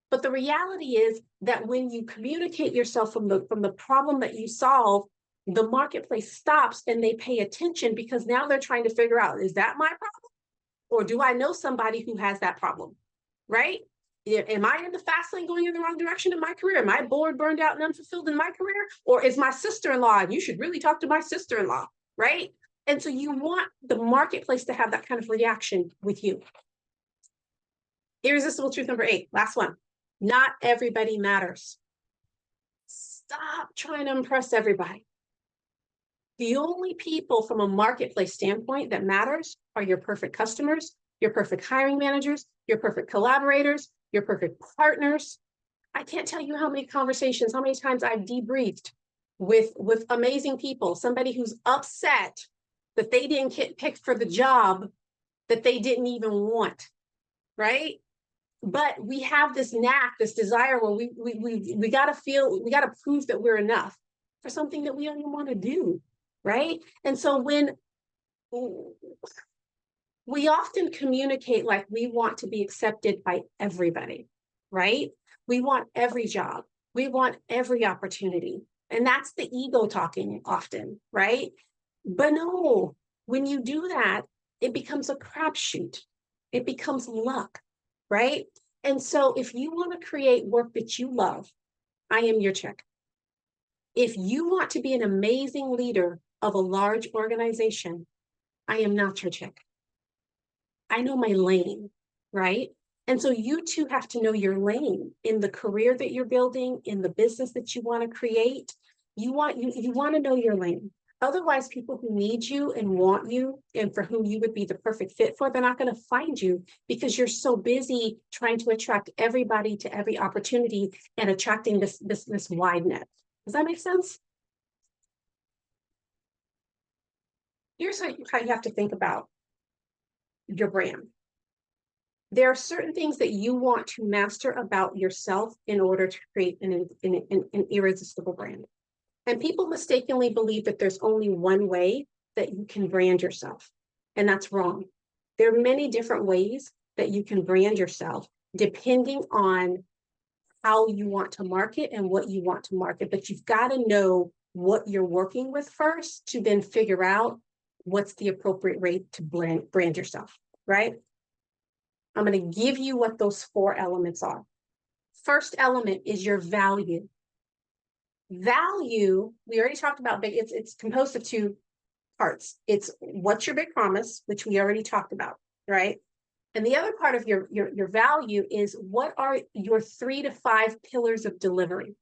But the reality is that when you communicate yourself from the problem that you solve, the marketplace stops and they pay attention, because now they're trying to figure out, is that my problem? Or do I know somebody who has that problem, right? Am I in the fast lane going in the wrong direction in my career? Am I bored, burned out, and unfulfilled in my career? Or is my sister-in-law, and you should really talk to my sister-in-law, right? And so you want the marketplace to have that kind of reaction with you. Irresistible truth number 8, last one. Not everybody matters. Stop trying to impress everybody. The only people from a marketplace standpoint that matters are your perfect customers, your perfect hiring managers, your perfect collaborators, your perfect partners. I can't tell you how many conversations, how many times I've debriefed with amazing people, somebody who's upset that they didn't get picked for the job that they didn't even want, right? But we have this knack, this desire where we got to prove that we're enough for something that we don't even want to do. Right? And so when we often communicate like we want to be accepted by everybody, right? We want every job. We want every opportunity. And that's the ego talking often, right? But no, when you do that, it becomes a crapshoot. It becomes luck, right? And so if you want to create work that you love, I am your check. If you want to be an amazing leader of a large organization, I am not your chick. I know my lane, right? And so you too have to know your lane in the career that you're building, in the business that you want to create. You want to know your lane. Otherwise, people who need you and want you and for whom you would be the perfect fit for, they're not going to find you because you're so busy trying to attract everybody to every opportunity and attracting this wide net. Does that make sense? Here's how you have to think about your brand. There are certain things that you want to master about yourself in order to create an irresistible brand. And people mistakenly believe that there's only one way that you can brand yourself, and that's wrong. There are many different ways that you can brand yourself depending on how you want to market and what you want to market, but you've got to know what you're working with first to then figure out what's the appropriate rate to brand yourself, right? I'm going to give you what those 4 elements are. First element is your value. Value, we already talked about, it's composed of 2 parts. It's what's your big promise, which we already talked about, right? And the other part of your value is what are your 3 to 5 pillars of delivery.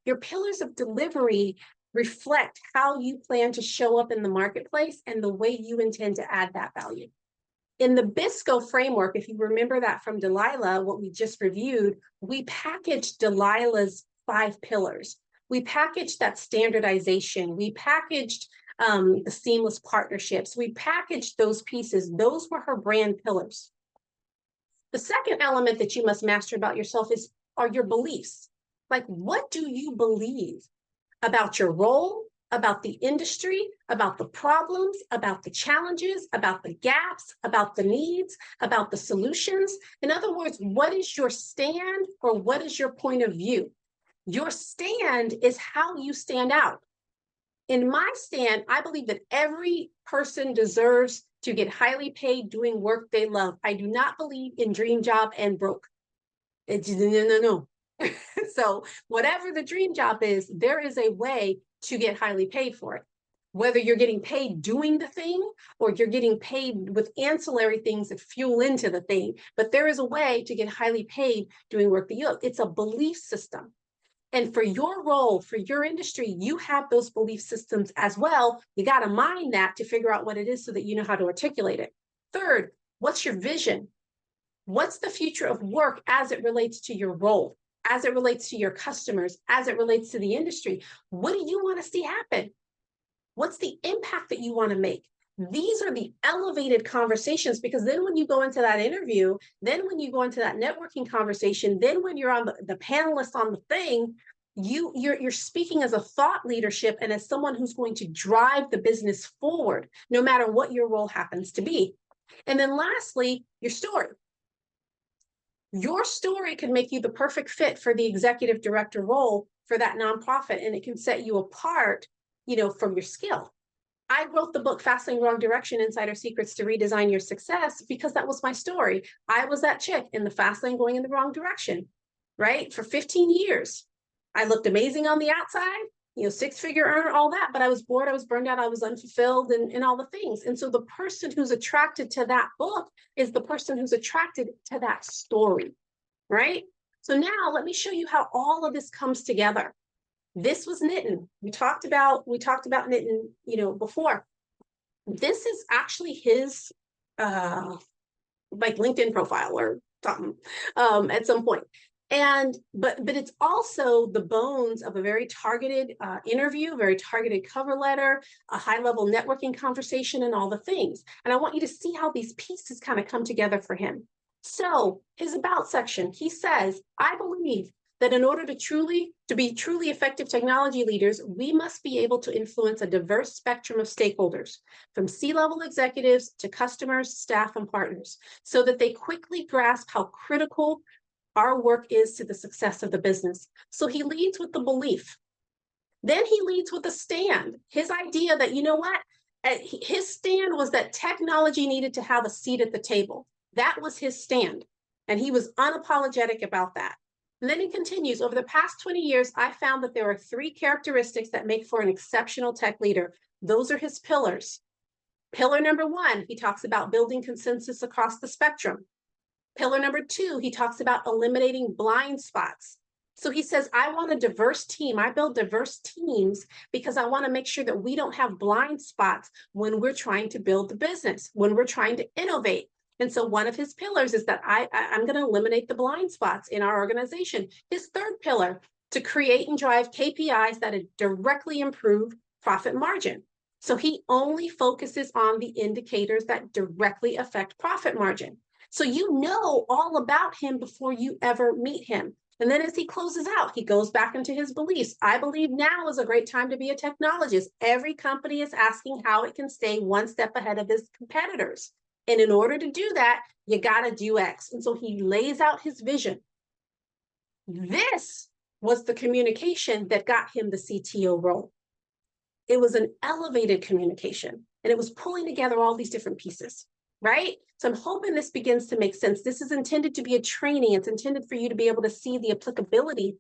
Your pillars of delivery reflect how you plan to show up in the marketplace and the way you intend to add that value. In the BISCO framework, if you remember that from Delilah, what we just reviewed, we packaged Delilah's 5 pillars. We packaged that standardization. We packaged the seamless partnerships. We packaged those pieces. Those were her brand pillars. The second element that you must master about yourself are your beliefs. Like, what do you believe about your role, about the industry, about the problems, about the challenges, about the gaps, about the needs, about the solutions? In other words, what is your stand or what is your point of view? Your stand is how you stand out. In my stand, I believe that every person deserves to get highly paid doing work they love. I do not believe in dream job and broke. No. So whatever the dream job is, there is a way to get highly paid for it. Whether you're getting paid doing the thing or you're getting paid with ancillary things that fuel into the thing, but there is a way to get highly paid doing work that you love. It's a belief system. And for your role, for your industry, you have those belief systems as well. You got to mine that to figure out what it is so that you know how to articulate it. Third, what's your vision? What's the future of work as it relates to your role, as it relates to your customers, as it relates to the industry? What do you want to see happen? What's the impact that you want to make? These are the elevated conversations, because then when you go into that interview, then when you go into that networking conversation, then when you're on the panelist on the thing, you're speaking as a thought leadership and as someone who's going to drive the business forward, no matter what your role happens to be. And then lastly, your story. Your story can make you the perfect fit for the executive director role for that nonprofit, and it can set you apart, from your skill. I wrote the book Fast Lane Wrong Direction: Insider Secrets to Redesign Your Success because that was my story. I was that chick in the fast lane going in the wrong direction, right? For 15 years. I looked amazing on the outside, 6-figure earner, all that, but I was bored, I was burned out, I was unfulfilled, and all the things. And so the person who's attracted to that book is the person who's attracted to that story, right? So now let me show you how all of this comes together. This was Nitin. We talked about Nitin, before. This is actually his like LinkedIn profile or something at some point. And but it's also the bones of a very targeted interview, very targeted cover letter, a high-level networking conversation, and all the things. And I want you to see how these pieces kind of come together for him. So his about section, he says, I believe that in order to be truly effective technology leaders, we must be able to influence a diverse spectrum of stakeholders, from C-level executives to customers, staff, and partners, so that they quickly grasp how critical our work is to the success of the business. So he leads with the belief. Then he leads with a stand. His idea that, his stand was that technology needed to have a seat at the table. That was his stand. And he was unapologetic about that. And then he continues, over the past 20 years, I found that there are 3 characteristics that make for an exceptional tech leader. Those are his pillars. Pillar number 1, he talks about building consensus across the spectrum. Pillar number 2, he talks about eliminating blind spots. So he says, I want a diverse team. I build diverse teams because I want to make sure that we don't have blind spots when we're trying to build the business, when we're trying to innovate. And so one of his pillars is that I'm going to eliminate the blind spots in our organization. His third pillar, to create and drive KPIs that directly improve profit margin. So he only focuses on the indicators that directly affect profit margin. So you know all about him before you ever meet him. And then as he closes out, he goes back into his beliefs. I believe now is a great time to be a technologist. Every company is asking how it can stay one step ahead of its competitors. And in order to do that, you got to do X. And so he lays out his vision. This was the communication that got him the CTO role. It was an elevated communication, and it was pulling together all these different pieces, right? So I'm hoping this begins to make sense. This is intended to be a training. It's intended for you to be able to see the applicability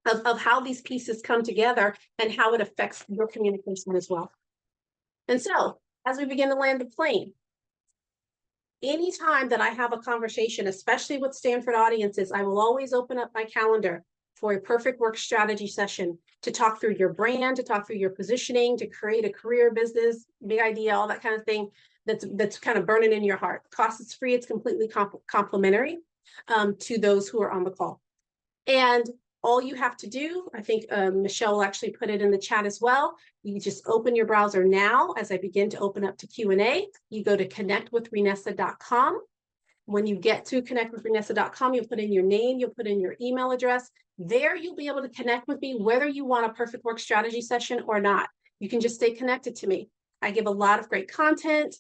of how these pieces come together and how it affects your communication as well. And so as we begin to land the plane, anytime that I have a conversation, especially with Stanford audiences, I will always open up my calendar for a perfect work strategy session to talk through your brand, to talk through your positioning, to create a career, business, big idea, all that kind of thing that's kind of burning in your heart. Cost is free. It's completely complimentary to those who are on the call. And all you have to do, I think Michelle will actually put it in the chat as well. You just open your browser now. As I begin to open up to Q&A, you go to connectwithrenessa.com. When you get to connectwithrenessa.com, you'll put in your name, you'll put in your email address. There you'll be able to connect with me, whether you want a perfect work strategy session or not. You can just stay connected to me. I give a lot of great content,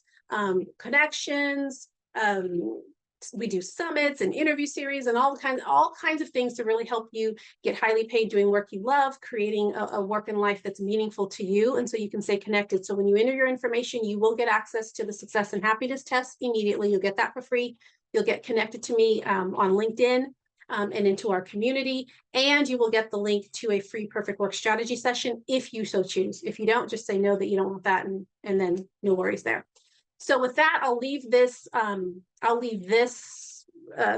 connections, we do summits and interview series and all kinds of things to really help you get highly paid doing work you love, creating a work and life that's meaningful to you, and so you can stay connected. So when you enter your information, you will get access to the Success and Happiness test immediately. You'll get that for free. You'll get connected to me on LinkedIn and into our community, and you will get the link to a free perfect work strategy session if you so choose. If you don't, just say no, that you don't want that, and then no worries there. So with that, I'll leave this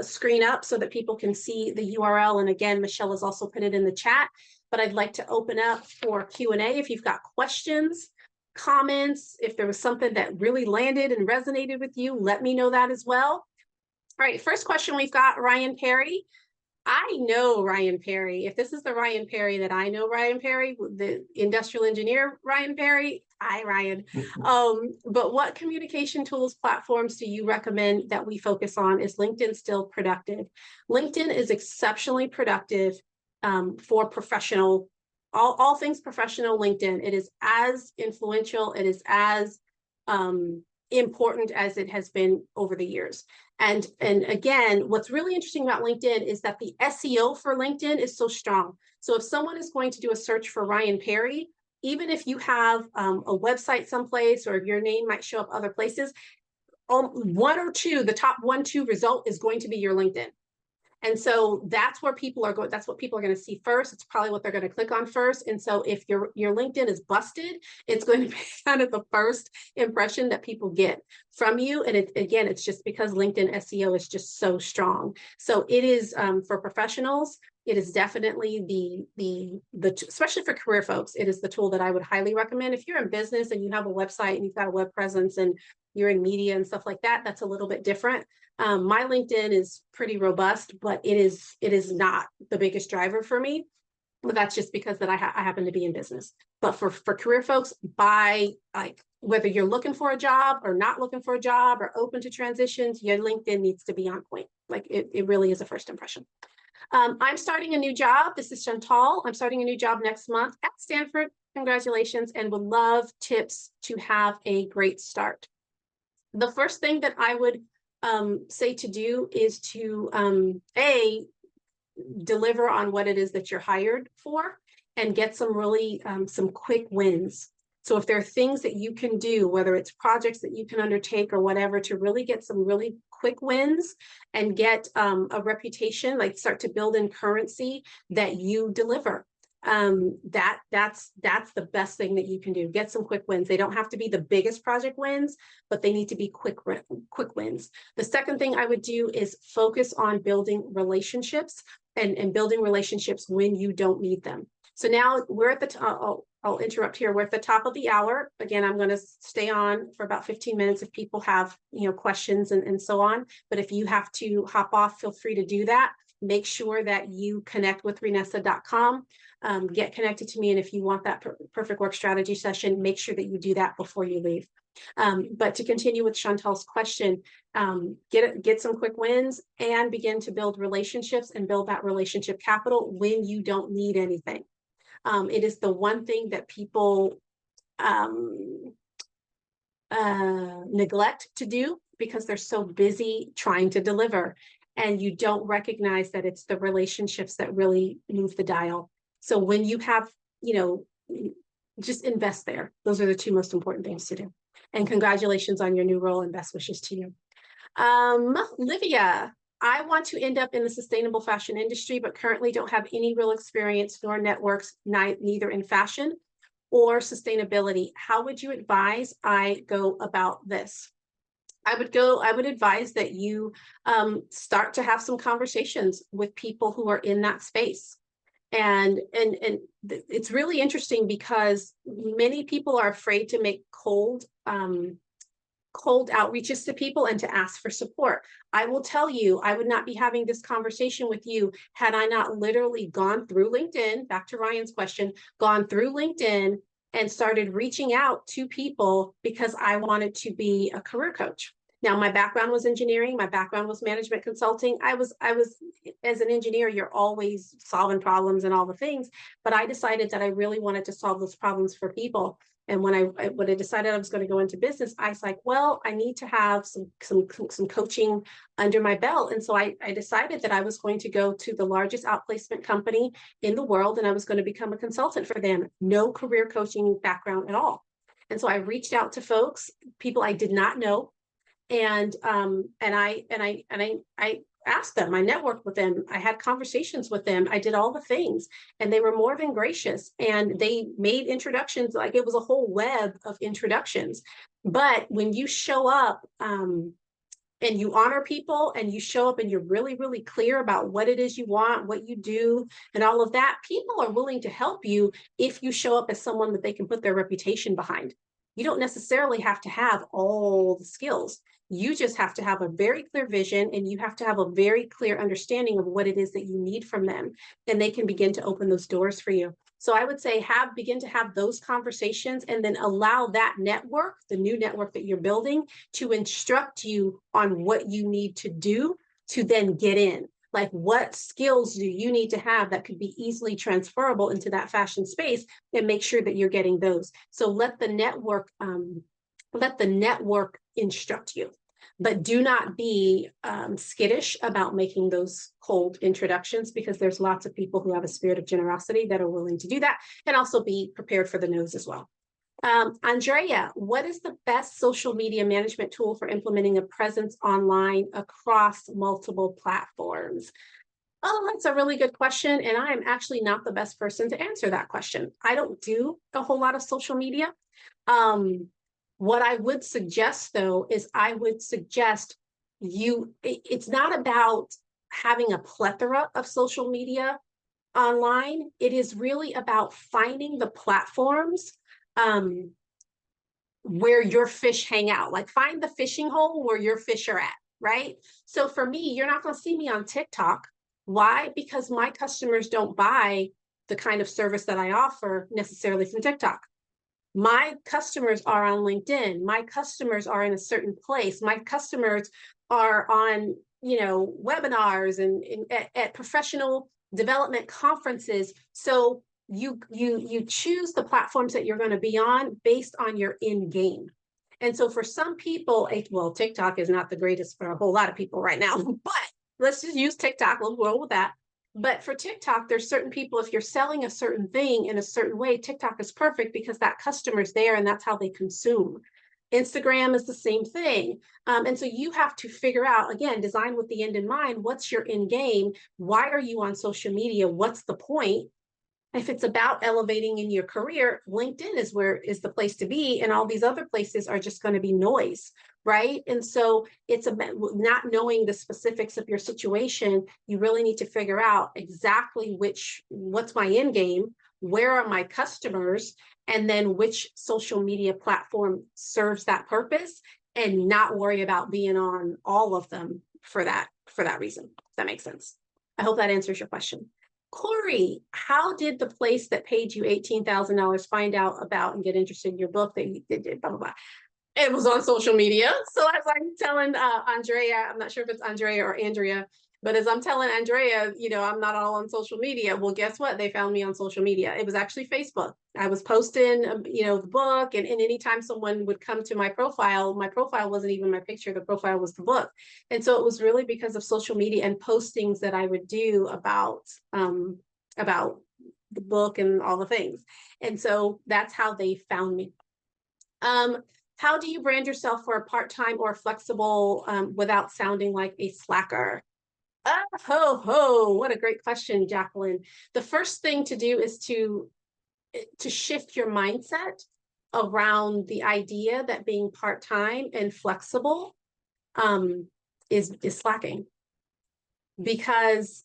screen up so that people can see the URL. And again, Michelle has also put it in the chat, but I'd like to open up for Q&A. If you've got questions, comments, if there was something that really landed and resonated with you, let me know that as well. All right, first question we've got, Ryan Perry. I know Ryan Perry. If this is the Ryan Perry that I know, Ryan Perry, the industrial engineer, Ryan Perry, hi, Ryan. But what communication tools, platforms do you recommend that we focus on? Is LinkedIn still productive? LinkedIn is exceptionally productive for professional, all things professional LinkedIn. It is as influential, it is as important as it has been over the years. And again, what's really interesting about LinkedIn is that the SEO for LinkedIn is so strong. So if someone is going to do a search for Ryan Perry, even if you have a website someplace, or your name might show up other places, one or two, the top 1-2 result is going to be your LinkedIn. And so that's where people are going. That's what people are going to see first. It's probably what they're going to click on first. And so if your LinkedIn is busted, it's going to be kind of the first impression that people get from you. And again, it's just because LinkedIn SEO is just so strong. So it is for professionals. It is definitely especially for career folks, it is the tool that I would highly recommend. If you're in business and you have a website and you've got a web presence and you're in media and stuff like that, that's a little bit different. My LinkedIn is pretty robust, but it is not the biggest driver for me. But that's just because that I happen to be in business. But for career folks, whether you're looking for a job or not looking for a job or open to transitions, your LinkedIn needs to be on point. Like it really is a first impression. I'm starting a new job. This is Chantal. I'm starting a new job next month at Stanford. Congratulations, and would love tips to have a great start. The first thing that I would say to do is to deliver on what it is that you're hired for and get some really some quick wins. So if there are things that you can do, whether it's projects that you can undertake or whatever, to really get some really quick wins and get a reputation, like start to build in currency that you deliver. That's the best thing that you can do. Get some quick wins. They don't have to be the biggest project wins, but they need to be quick wins. The second thing I would do is focus on building relationships and building relationships when you don't need them. So now we're at the top. I'll interrupt here. We're at the top of the hour. Again, I'm going to stay on for about 15 minutes if people have questions and so on. But if you have to hop off, feel free to do that. Make sure that you connect with Renessa.com. Get connected to me. And if you want that perfect work strategy session, make sure that you do that before you leave. But to continue with Chantal's question, get some quick wins and begin to build relationships and build that relationship capital when you don't need anything. It is the one thing that people neglect to do because they're so busy trying to deliver, and you don't recognize that it's the relationships that really move the dial. So when you have, just invest there. Those are the two most important things to do. And congratulations on your new role, and best wishes to you. Livia, I want to end up in the sustainable fashion industry, but currently don't have any real experience nor networks, neither in fashion or sustainability. How would you advise I go about this? I would advise that you start to have some conversations with people who are in that space. And it's really interesting because many people are afraid to make cold outreaches to people and to ask for support. I will tell you, I would not be having this conversation with you had I not literally gone through LinkedIn, back to Ryan's question, gone through LinkedIn and started reaching out to people because I wanted to be a career coach. Now, my background was engineering. My background was management consulting. I was, as an engineer, you're always solving problems and all the things, but I decided that I really wanted to solve those problems for people. And when I decided I was going to go into business, I was like, well, I need to have some coaching under my belt. And so I decided that I was going to go to the largest outplacement company in the world, and I was going to become a consultant for them. No career coaching background at all. And so I reached out to folks, people I did not know. And I asked them, I networked with them, I had conversations with them, I did all the things, and they were more than gracious. And they made introductions, like it was a whole web of introductions. But when you show up and you honor people, and you show up and you're really, really clear about what it is you want, what you do, and all of that, people are willing to help you if you show up as someone that they can put their reputation behind. You don't necessarily have to have all the skills. You just have to have a very clear vision, and you have to have a very clear understanding of what it is that you need from them. And they can begin to open those doors for you. So I would say begin to have those conversations, and then allow that network, the new network that you're building, to instruct you on what you need to do to then get in. Like, what skills do you need to have that could be easily transferable into that fashion space, and make sure that you're getting those. So let the network instruct you, but do not be skittish about making those cold introductions, because there's lots of people who have a spirit of generosity that are willing to do that, and also be prepared for the no's as well. Andrea, what is the best social media management tool for implementing a presence online across multiple platforms? Oh, that's a really good question. And I am actually not the best person to answer that question. I don't do a whole lot of social media. What I would suggest, though, is I would suggest it's not about having a plethora of social media online. It is really about finding the platforms where your fish hang out. Like, find the fishing hole where your fish are at, right? So for me, you're not going to see me on TikTok. Why? Because my customers don't buy the kind of service that I offer necessarily from TikTok. My customers are on LinkedIn. My customers are in a certain place. My customers are on, webinars and at professional development conferences. So you choose the platforms that you're going to be on based on your end game. And so for some people, well, TikTok is not the greatest for a whole lot of people right now, but let's just use TikTok. We'll roll with that. But for TikTok, there's certain people, if you're selling a certain thing in a certain way, TikTok is perfect because that customer's there and that's how they consume. Instagram is the same thing. And so you have to figure out, again, design with the end in mind. What's your end game? Why are you on social media? What's the point? If it's about elevating in your career, LinkedIn is the place to be, and all these other places are just going to be noise, right? And so it's about not knowing the specifics of your situation. You really need to figure out exactly what's my end game, where are my customers, and then which social media platform serves that purpose, and not worry about being on all of them for that reason. If that makes sense. I hope that answers your question. Corey, how did the place that paid you $18,000 find out about and get interested in your book that you did, blah, blah, blah? It was on social media. So as I'm telling Andrea, I'm not sure if it's Andrea or Andrea, but as I'm telling Andrea, I'm not all on social media. Well, guess what? They found me on social media. It was actually Facebook. I was posting, the book, and anytime someone would come to my profile wasn't even my picture. The profile was the book. And so it was really because of social media and postings that I would do about the book and all the things. And so that's how they found me. How do you brand yourself for a part-time or flexible without sounding like a slacker? Ho, ho, what a great question, Jacqueline. The first thing to do is to shift your mindset around the idea that being part-time and flexible is slacking, because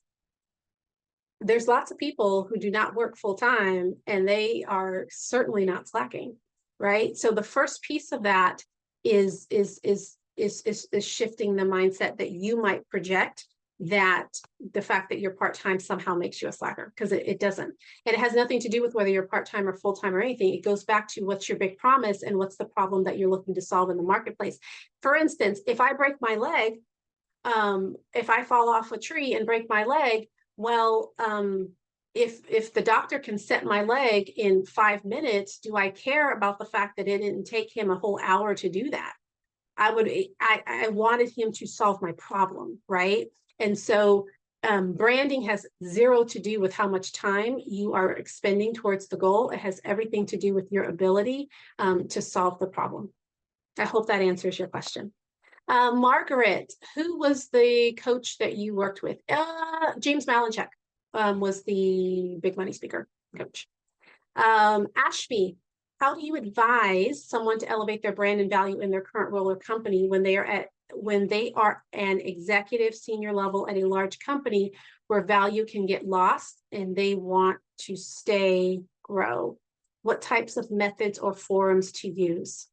there's lots of people who do not work full-time and they are certainly not slacking, right? So the first piece of that is shifting the mindset that you might project that the fact that you're part-time somehow makes you a slacker, because it doesn't. And it has nothing to do with whether you're part-time or full-time or anything. It goes back to what's your big promise and what's the problem that you're looking to solve in the marketplace. For instance, if I break my leg, if I fall off a tree and break my leg, well, if the doctor can set my leg in 5 minutes, do I care about the fact that it didn't take him a whole hour to do that? I wanted him to solve my problem, right? And so branding has zero to do with how much time you are expending towards the goal. It has everything to do with your ability to solve the problem. I hope that answers your question. Margaret, who was the coach that you worked with? James Malinchak was the big money speaker coach. Ashmi, how do you advise someone to elevate their brand and value in their current role or company when they are an executive senior level at a large company where value can get lost and they want to grow? What types of methods or forums to use?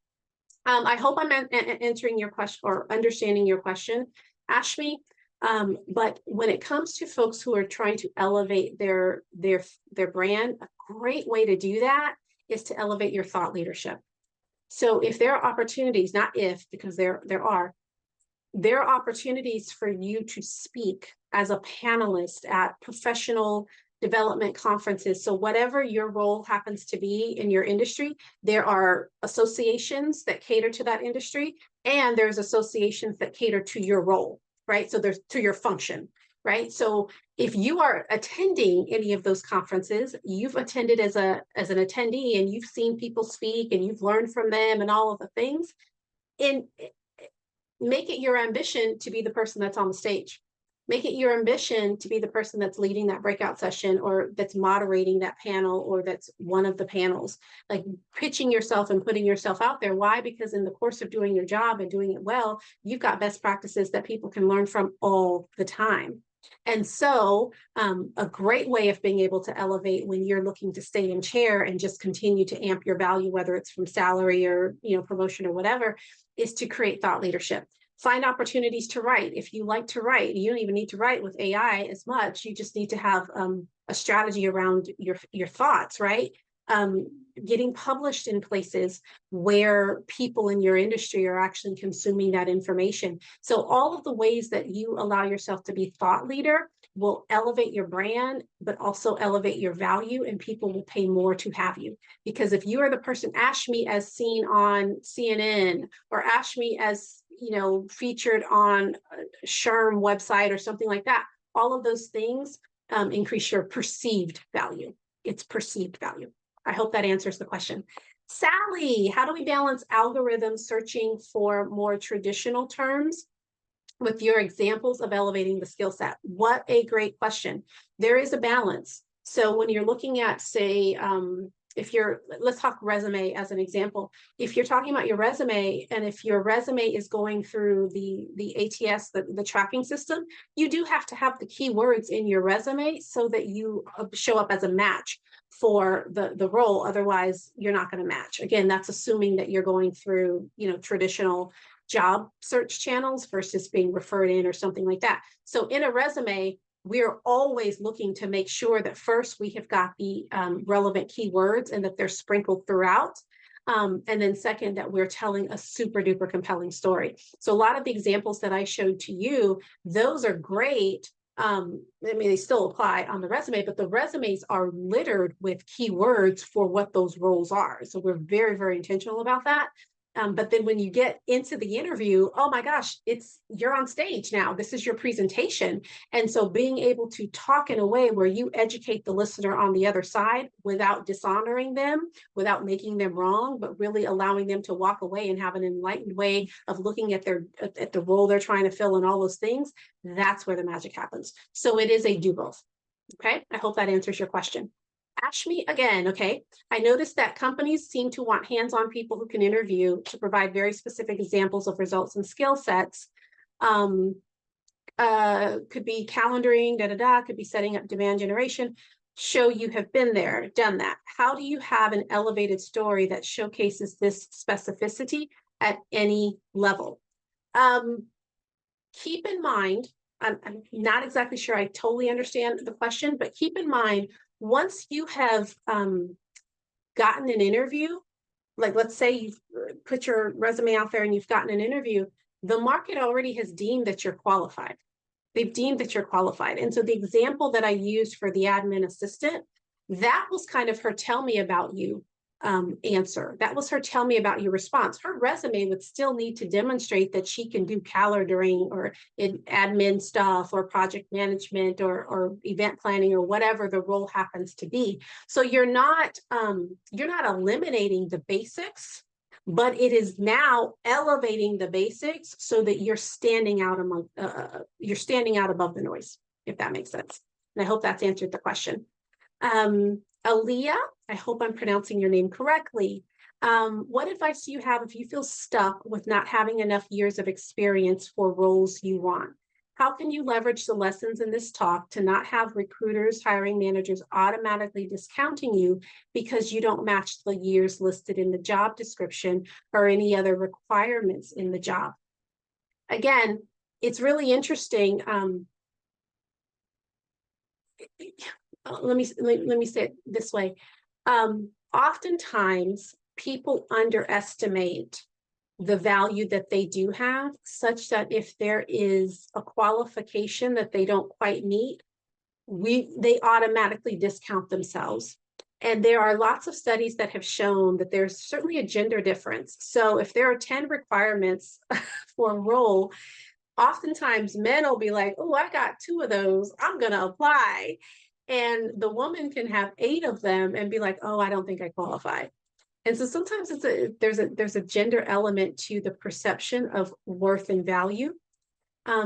I hope I'm answering your question or understanding your question, Ashmi. But when it comes to folks who are trying to elevate their brand, a great way to do that is to elevate your thought leadership. So if there are opportunities, not if, because there are opportunities for you to speak as a panelist at professional development conferences. So whatever your role happens to be in your industry, there are associations that cater to that industry, and there's associations that cater to your role, right? So there's to your function, right? So if you are attending any of those conferences, you've attended as an attendee and you've seen people speak and you've learned from them and all of the things, and make it your ambition to be the person that's on the stage. Make it your ambition to be the person that's leading that breakout session or that's moderating that panel or that's one of the panels. Like pitching yourself and putting yourself out there. Why? Because in the course of doing your job and doing it well, you've got best practices that people can learn from all the time. And so a great way of being able to elevate when you're looking to stay in chair and just continue to amp your value, whether it's from salary or promotion or whatever, is to create thought leadership. Find opportunities to write. If you like to write, you don't even need to write with AI as much. You just need to have a strategy around your thoughts, right? Getting published in places where people in your industry are actually consuming that information. So all of the ways that you allow yourself to be thought leader will elevate your brand, but also elevate your value, and people will pay more to have you. Because if you are the person, Ashmi as seen on CNN, or Ashmi as featured on a SHRM website or something like that, all of those things increase your perceived value. It's perceived value. I hope that answers the question. Sally, how do we balance algorithm searching for more traditional terms with your examples of elevating the skill set? What a great question. There is a balance. So when you're looking at, say, let's talk resume as an example. If you're talking about your resume, and if your resume is going through the ATS, the tracking system, you do have to have the keywords in your resume so that you show up as a match for the role. Otherwise, you're not going to match. Again, that's assuming that you're going through, traditional job search channels versus being referred in or something like that. So in a resume, we're always looking to make sure that first we have got the relevant keywords and that they're sprinkled throughout. And then second, that we're telling a super duper compelling story. So a lot of the examples that I showed to you, those are great. They still apply on the resume, but the resumes are littered with keywords for what those roles are. So we're very, very intentional about that. But then when you get into the interview, oh my gosh, you're on stage now. This is your presentation. And so being able to talk in a way where you educate the listener on the other side without dishonoring them, without making them wrong, but really allowing them to walk away and have an enlightened way of looking at the role they're trying to fill and all those things, that's where the magic happens. So it is a do both. Okay, I hope that answers your question. Ashmi again, okay. I noticed that companies seem to want hands-on people who can interview to provide very specific examples of results and skill sets. Could be calendaring, could be setting up demand generation. Show you have been there, done that. How do you have an elevated story that showcases this specificity at any level? Keep in mind, I'm not exactly sure I totally understand the question, but keep in mind, once you have gotten an interview, like let's say you've put your resume out there and you've gotten an interview, the market already has deemed that you're qualified. They've deemed that you're qualified. And so the example that I used for the admin assistant, that was kind of her tell me about you answer. That was her tell me about your response. Her resume would still need to demonstrate that she can do calendaring or in admin stuff or project management or event planning or whatever the role happens to be. So you're not eliminating the basics, but it is now elevating the basics so that you're standing out above the noise, if that makes sense. And I hope that's answered the question. Aaliyah, I hope I'm pronouncing your name correctly. What advice do you have if you feel stuck with not having enough years of experience for roles you want? How can you leverage the lessons in this talk to not have recruiters, hiring managers automatically discounting you because you don't match the years listed in the job description or any other requirements in the job? Again, it's really interesting. Let me say it this way. Oftentimes, people underestimate the value that they do have, such that if there is a qualification that they don't quite meet, they automatically discount themselves. And there are lots of studies that have shown that there's certainly a gender difference. So if there are 10 requirements for a role, oftentimes men will be like, oh, I got 2 of those, I'm going to apply. And the woman can have 8 of them and be like, oh, I don't think I qualify. And so sometimes there's a gender element to the perception of worth and value.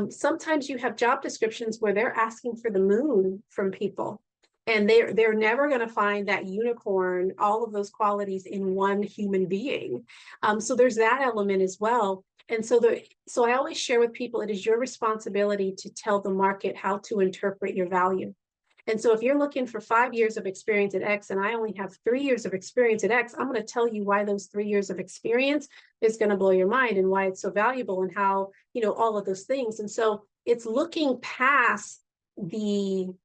Sometimes you have job descriptions where they're asking for the moon from people, and they're never going to find that unicorn, all of those qualities in one human being. So there's that element as well. And so I always share with people, it is your responsibility to tell the market how to interpret your value. And so if you're looking for 5 years of experience at X and I only have 3 years of experience at X, I'm going to tell you why those 3 years of experience is going to blow your mind and why it's so valuable and how, all of those things. And so it's looking past the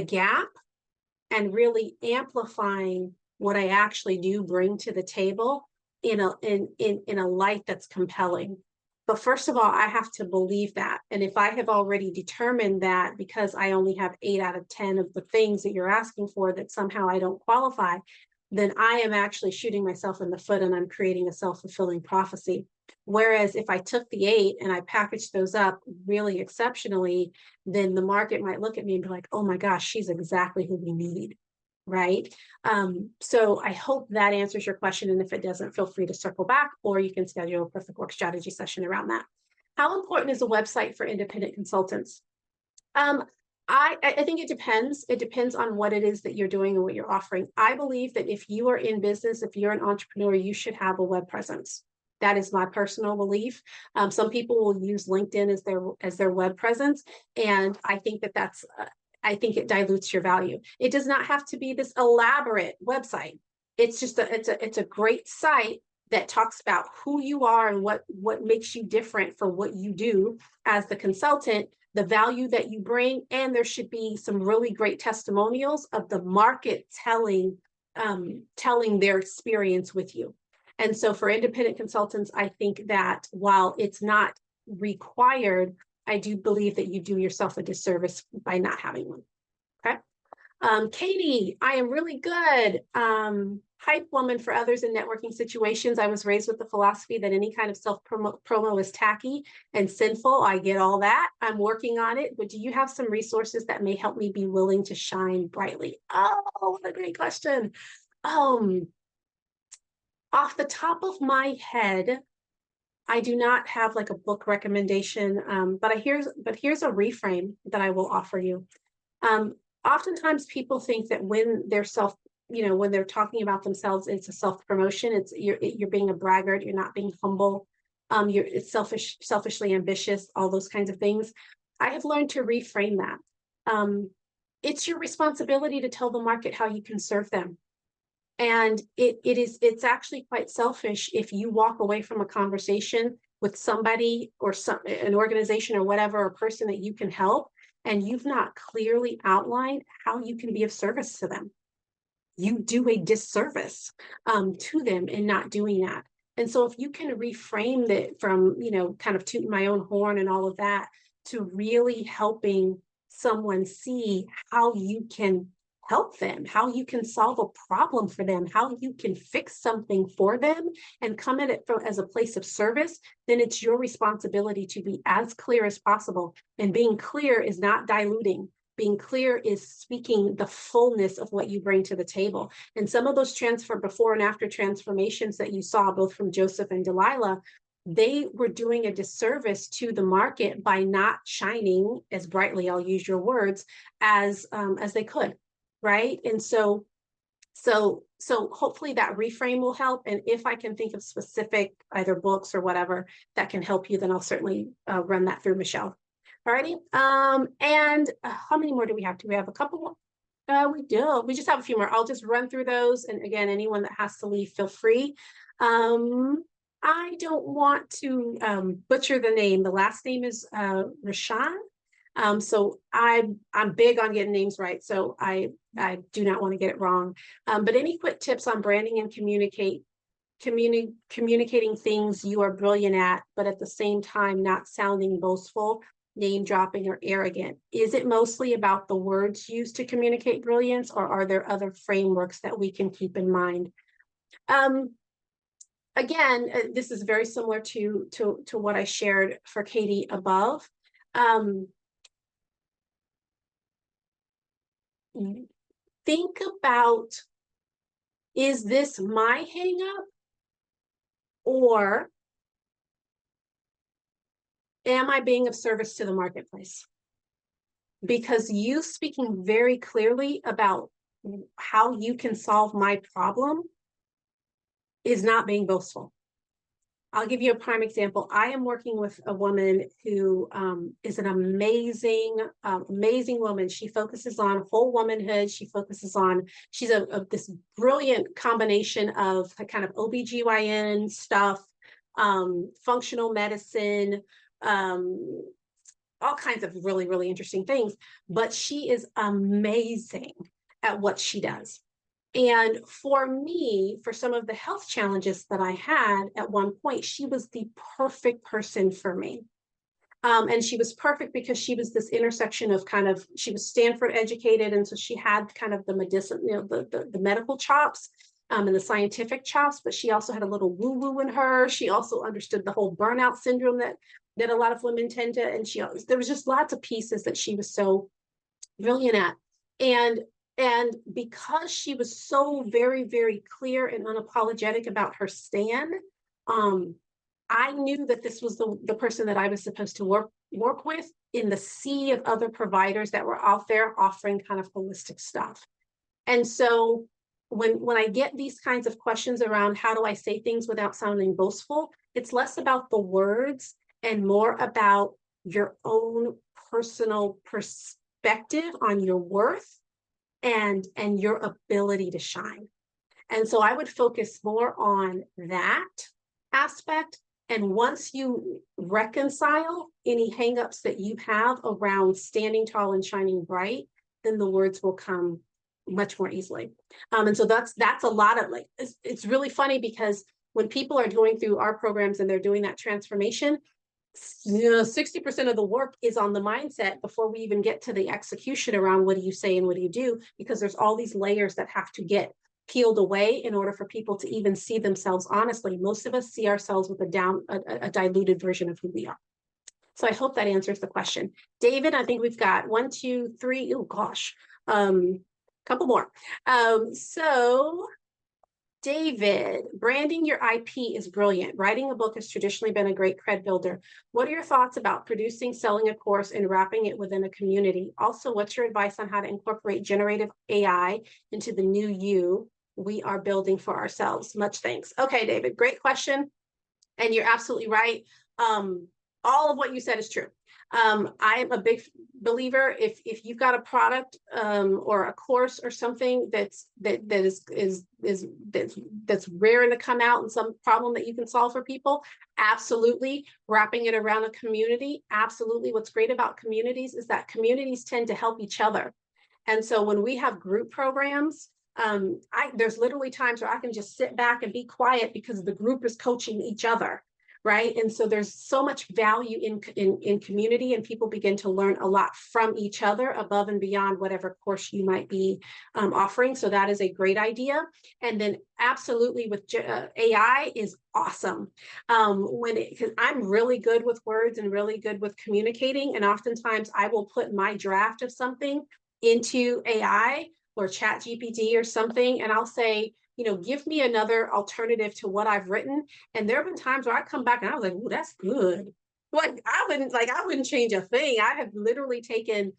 gap and really amplifying what I actually do bring to the table in a light that's compelling. But first of all, I have to believe that. And if I have already determined that because I only have 8 out of 10 of the things that you're asking for that somehow I don't qualify, then I am actually shooting myself in the foot and I'm creating a self-fulfilling prophecy. Whereas if I took the 8 and I packaged those up really exceptionally, then the market might look at me and be like, oh my gosh, she's exactly who we need. Right? So I hope that answers your question. And if it doesn't, feel free to circle back, or you can schedule a perfect work strategy session around that. How important is a website for independent consultants? I think it depends. It depends on what it is that you're doing and what you're offering. I believe that if you are in business, if you're an entrepreneur, you should have a web presence. That is my personal belief. Some people will use LinkedIn as their web presence, and I think that's I think it dilutes your value. It does not have to be this elaborate website. It's just it's a great site that talks about who you are and what makes you different for what you do as the consultant, the value that you bring, and there should be some really great testimonials of the market telling their experience with you. And so for independent consultants, I think that while it's not required, I do believe that you do yourself a disservice by not having one. Okay. Katie, I am really good. hype woman for others in networking situations. I was raised with the philosophy that any kind of self-promo is tacky and sinful. I get all that. I'm working on it. But do you have some resources that may help me be willing to shine brightly? Oh, what a great question. Off the top of my head, I do not have like a book recommendation, but here's a reframe that I will offer you. Oftentimes people think that when they're when they're talking about themselves, it's a self-promotion. It's you're being a braggart. You're not being humble. It's selfishly ambitious, all those kinds of things. I have learned to reframe that. It's your responsibility to tell the market how you can serve them. And it's actually quite selfish if you walk away from a conversation with somebody or an organization or whatever, a person that you can help, and you've not clearly outlined how you can be of service to them. You do a disservice to them in not doing that. And so if you can reframe it from, kind of tooting my own horn and all of that to really helping someone see how you can help them, how you can solve a problem for them, how you can fix something for them and come at it as a place of service, then it's your responsibility to be as clear as possible. And being clear is not diluting. Being clear is speaking the fullness of what you bring to the table. And some of those before and after transformations that you saw, both from Joseph and Delilah, they were doing a disservice to the market by not shining as brightly, I'll use your words, as they could. Right. And so hopefully that reframe will help. And if I can think of specific either books or whatever that can help you, then I'll certainly run that through Michelle. All righty. And how many more do we have? Do we have a couple more? We do. We just have a few more. I'll just run through those. And again, anyone that has to leave, feel free. I don't want to butcher the name. The last name is Rashan. So I'm big on getting names right. So I do not want to get it wrong. But any quick tips on branding and communicating things you are brilliant at, but at the same time, not sounding boastful, name dropping, or arrogant? Is it mostly about the words used to communicate brilliance, or are there other frameworks that we can keep in mind? Again, this is very similar to what I shared for Katie above. Think about, is this my hang up, or am I being of service to the marketplace? Because you speaking very clearly about how you can solve my problem is not being boastful. I'll give you a prime example. I am working with a woman who is an amazing woman. She focuses on whole womanhood. She's this brilliant combination of kind of OBGYN stuff, functional medicine, all kinds of really, really interesting things. But she is amazing at what she does. And for me, for some of the health challenges that I had at one point, she was the perfect person for me. And she was perfect because she was this intersection of she was Stanford educated. And so she had kind of the medicine, the medical chops and the scientific chops, but she also had a little woo-woo in her. She also understood the whole burnout syndrome that a lot of women tend to, and there was just lots of pieces that she was so brilliant at. And because she was so very, very clear and unapologetic about her stand, I knew that this was the person that I was supposed to work with in the sea of other providers that were out there offering kind of holistic stuff. And so when I get these kinds of questions around how do I say things without sounding boastful, it's less about the words and more about your own personal perspective on your worth and your ability to shine. And so I would focus more on that aspect. And once you reconcile any hangups that you have around standing tall and shining bright, then the words will come much more easily. And so that's a lot of it's really funny because when people are going through our programs and they're doing that transformation, 60% of the work is on the mindset before we even get to the execution around what do you say and what do you do, because there's all these layers that have to get peeled away in order for people to even see themselves honestly. Most of us see ourselves with a diluted version of who we are. So I hope that answers the question. David, I think we've got 1, 2, 3. Oh gosh, couple more. So David, branding your IP is brilliant. Writing a book has traditionally been a great cred builder. What are your thoughts about producing, selling a course, and wrapping it within a community? Also, what's your advice on how to incorporate generative AI into the new you we are building for ourselves? Much thanks. Okay, David, great question. And you're absolutely right. All of what you said is true. I am a big believer if you've got a product or a course or something that's raring to come out and some problem that you can solve for people, absolutely. Wrapping it around a community, absolutely. What's great about communities is that communities tend to help each other. And so when we have group programs, there's literally times where I can just sit back and be quiet because the group is coaching each other. Right. And so there's so much value in community, and people begin to learn a lot from each other above and beyond whatever course you might be offering. So that is a great idea. And then absolutely with AI is awesome. Because I'm really good with words and really good with communicating. And oftentimes I will put my draft of something into AI or Chat GPT or something, and I'll say, give me another alternative to what I've written. And there have been times where I come back and I was like, "Ooh, that's good." I wouldn't change a thing. I have literally taken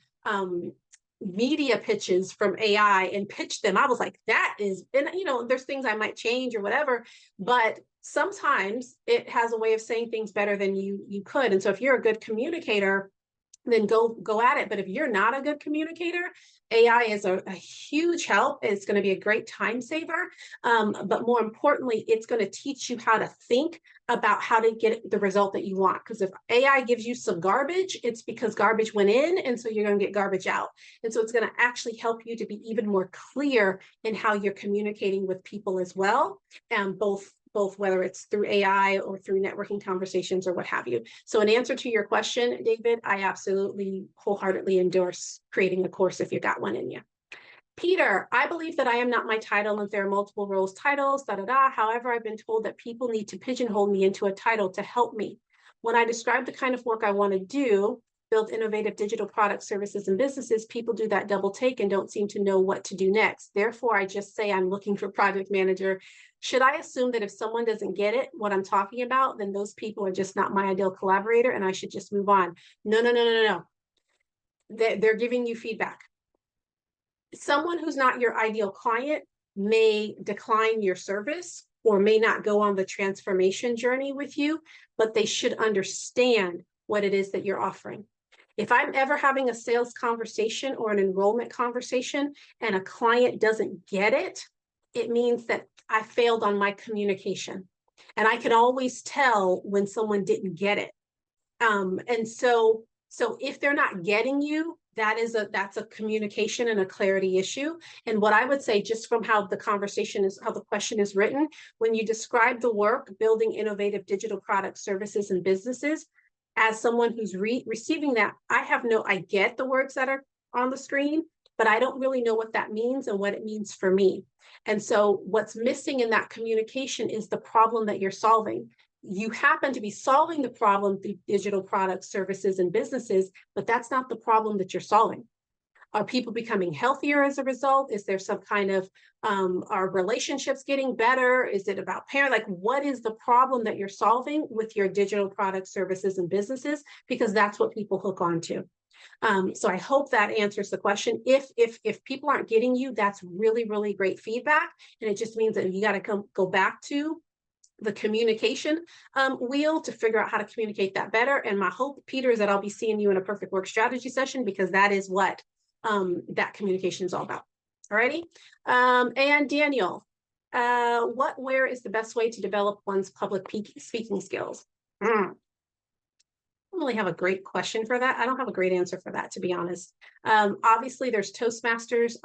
media pitches from AI and pitched them. I was like, that is, and there's things I might change or whatever, but sometimes it has a way of saying things better than you could. And so if you're a good communicator, then go at it. But if you're not a good communicator, AI is a huge help. It's going to be a great time saver. But more importantly, it's going to teach you how to think about how to get the result that you want. Because if AI gives you some garbage, it's because garbage went in, and so you're going to get garbage out. And so it's going to actually help you to be even more clear in how you're communicating with people as well, and both whether it's through AI or through networking conversations or what have you. So in answer to your question, David, I absolutely wholeheartedly endorse creating a course if you got one in you. Peter, I believe that I am not my title and there are multiple roles, titles, However, I've been told that people need to pigeonhole me into a title to help me. When I describe the kind of work I want to do, build innovative digital products, services, and businesses, people do that double take and don't seem to know what to do next. Therefore, I just say I'm looking for project manager. Should I assume that if someone doesn't get it, what I'm talking about, then those people are just not my ideal collaborator and I should just move on? No. They're giving you feedback. Someone who's not your ideal client may decline your service or may not go on the transformation journey with you, but they should understand what it is that you're offering. If I'm ever having a sales conversation or an enrollment conversation and a client doesn't get it, it means that I failed on my communication. And I can always tell when someone didn't get it. And so if they're not getting you, that's a communication and a clarity issue. And what I would say, just from how the question is written, when you describe the work, building innovative digital products, services, and businesses, as someone who's receiving that, I get the words that are on the screen, but I don't really know what that means and what it means for me. And so what's missing in that communication is the problem that you're solving. You happen to be solving the problem through digital products, services, and businesses, but that's not the problem that you're solving. Are people becoming healthier as a result? Is there some kind of, are relationships getting better? Is it about parent? Like, what is the problem that you're solving with your digital products, services, and businesses? Because that's what people hook onto. So I hope that answers the question. If people aren't getting you, that's really, really great feedback. And it just means that you got to go back to the communication wheel to figure out how to communicate that better. And my hope, Peter, is that I'll be seeing you in a perfect work strategy session, because that is what that communication is all about. Alrighty. And Daniel, where is the best way to develop one's public speaking skills? I don't really have a great question for that. I don't have a great answer for that, to be honest. Obviously, there's Toastmasters,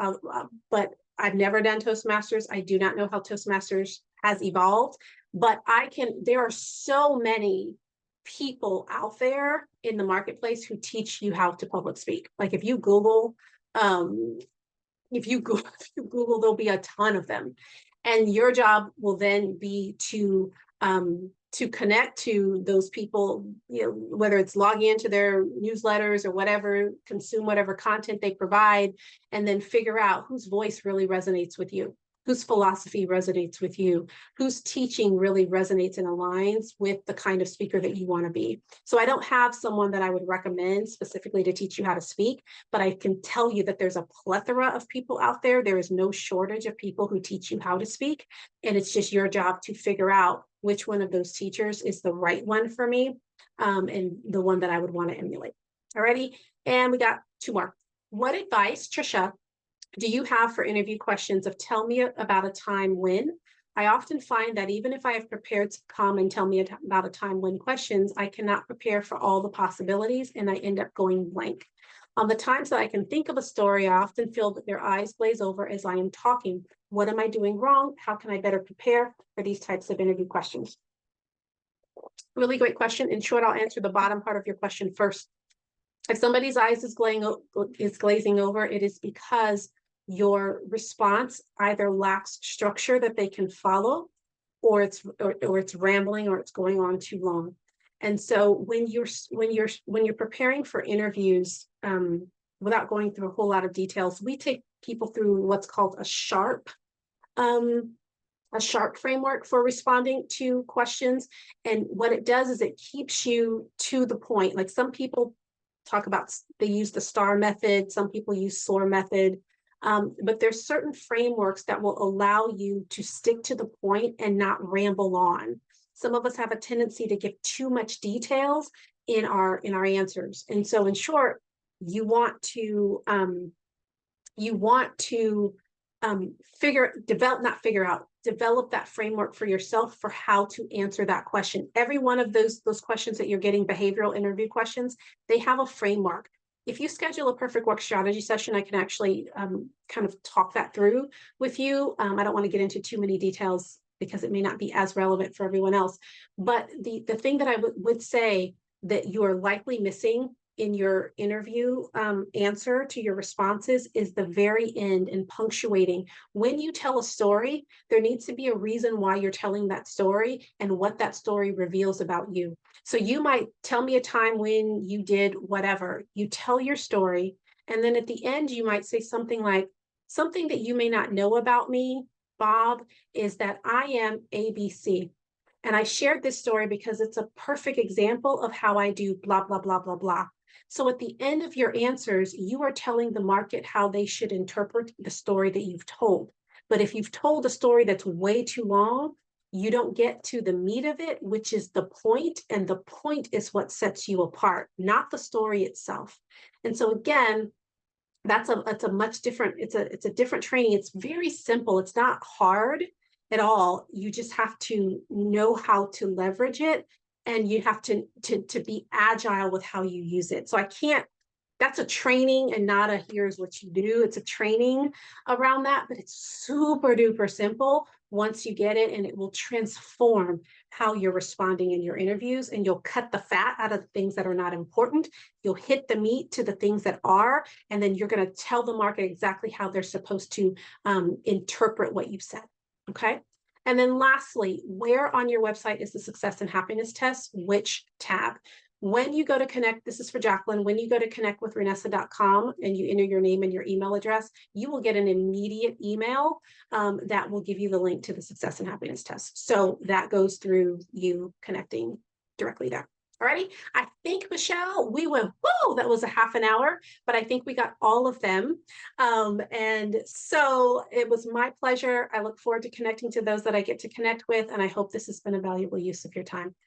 but I've never done Toastmasters. I do not know how Toastmasters has evolved, but there are so many people out there in the marketplace who teach you how to public speak. Like if you Google If you Google, if you Google, there'll be a ton of them. And your job will then be to connect to those people, you know, whether it's logging into their newsletters or whatever, consume whatever content they provide, and then figure out whose voice really resonates with you, whose philosophy resonates with you, whose teaching really resonates and aligns with the kind of speaker that you want to be. So I don't have someone that I would recommend specifically to teach you how to speak, but I can tell you that there's a plethora of people out there. There is no shortage of people who teach you how to speak. And it's just your job to figure out which one of those teachers is the right one for me, and the one that I would want to emulate. Alrighty, and we got two more. What advice, Trisha, do you have for interview questions of tell me about a time when? I often find that even if I have prepared to come and tell me about a time when questions, I cannot prepare for all the possibilities and I end up going blank. On the times that I can think of a story, I often feel that their eyes glaze over as I am talking. What am I doing wrong? How can I better prepare for these types of interview questions? Really great question. In short, I'll answer the bottom part of your question first. If somebody's eyes is glazing over, it is because your response either lacks structure that they can follow, or it's rambling, or it's going on too long. And so when you're preparing for interviews, without going through a whole lot of details, we take people through what's called a sharp framework for responding to questions. And what it does is it keeps you to the point. Like some people talk about, they use the STAR method, some people use SOAR method, but there's certain frameworks that will allow you to stick to the point and not ramble on. Some of us have a tendency to give too much details in our answers. And so in short, you want to develop that framework for yourself for how to answer that question. Every one of those questions that you're getting, behavioral interview questions, they have a framework. If you schedule a perfect work strategy session, I can actually kind of talk that through with you. I don't want to get into too many details because it may not be as relevant for everyone else. But the thing that I would say that you are likely missing in your interview answer to your responses is the very end and punctuating. When you tell a story, there needs to be a reason why you're telling that story and what that story reveals about you. So you might tell me a time when you did whatever. You tell your story, and then at the end, you might say something like, something that you may not know about me, Bob, is that I am ABC. And I shared this story because it's a perfect example of how I do blah, blah, blah, blah, blah. So at the end of your answers, you are telling the market how they should interpret the story that you've told. But if you've told a story that's way too long, you don't get to the meat of it, which is the point. And the point is what sets you apart, not the story itself. And so again, that's a much different, it's a different training. It's very simple. It's not hard at all. You just have to know how to leverage it, and you have to be agile with how you use it. So that's a training and not a here's what you do. It's a training around that, but it's super duper simple once you get it, and it will transform how you're responding in your interviews, and you'll cut the fat out of the things that are not important. You'll hit the meat to the things that are, and then you're going to tell the market exactly how they're supposed to interpret what you've said. Okay. And then lastly, where on your website is the success and happiness test? Which tab? When you go to connect, this is for Jacqueline, when you go to connect with Renessa.com and you enter your name and your email address, you will get an immediate email that will give you the link to the success and happiness test. So that goes through you connecting directly there. Alrighty, I think, Michelle, we went, whoa, that was a half an hour, but I think we got all of them. And so it was my pleasure. I look forward to connecting to those that I get to connect with, and I hope this has been a valuable use of your time.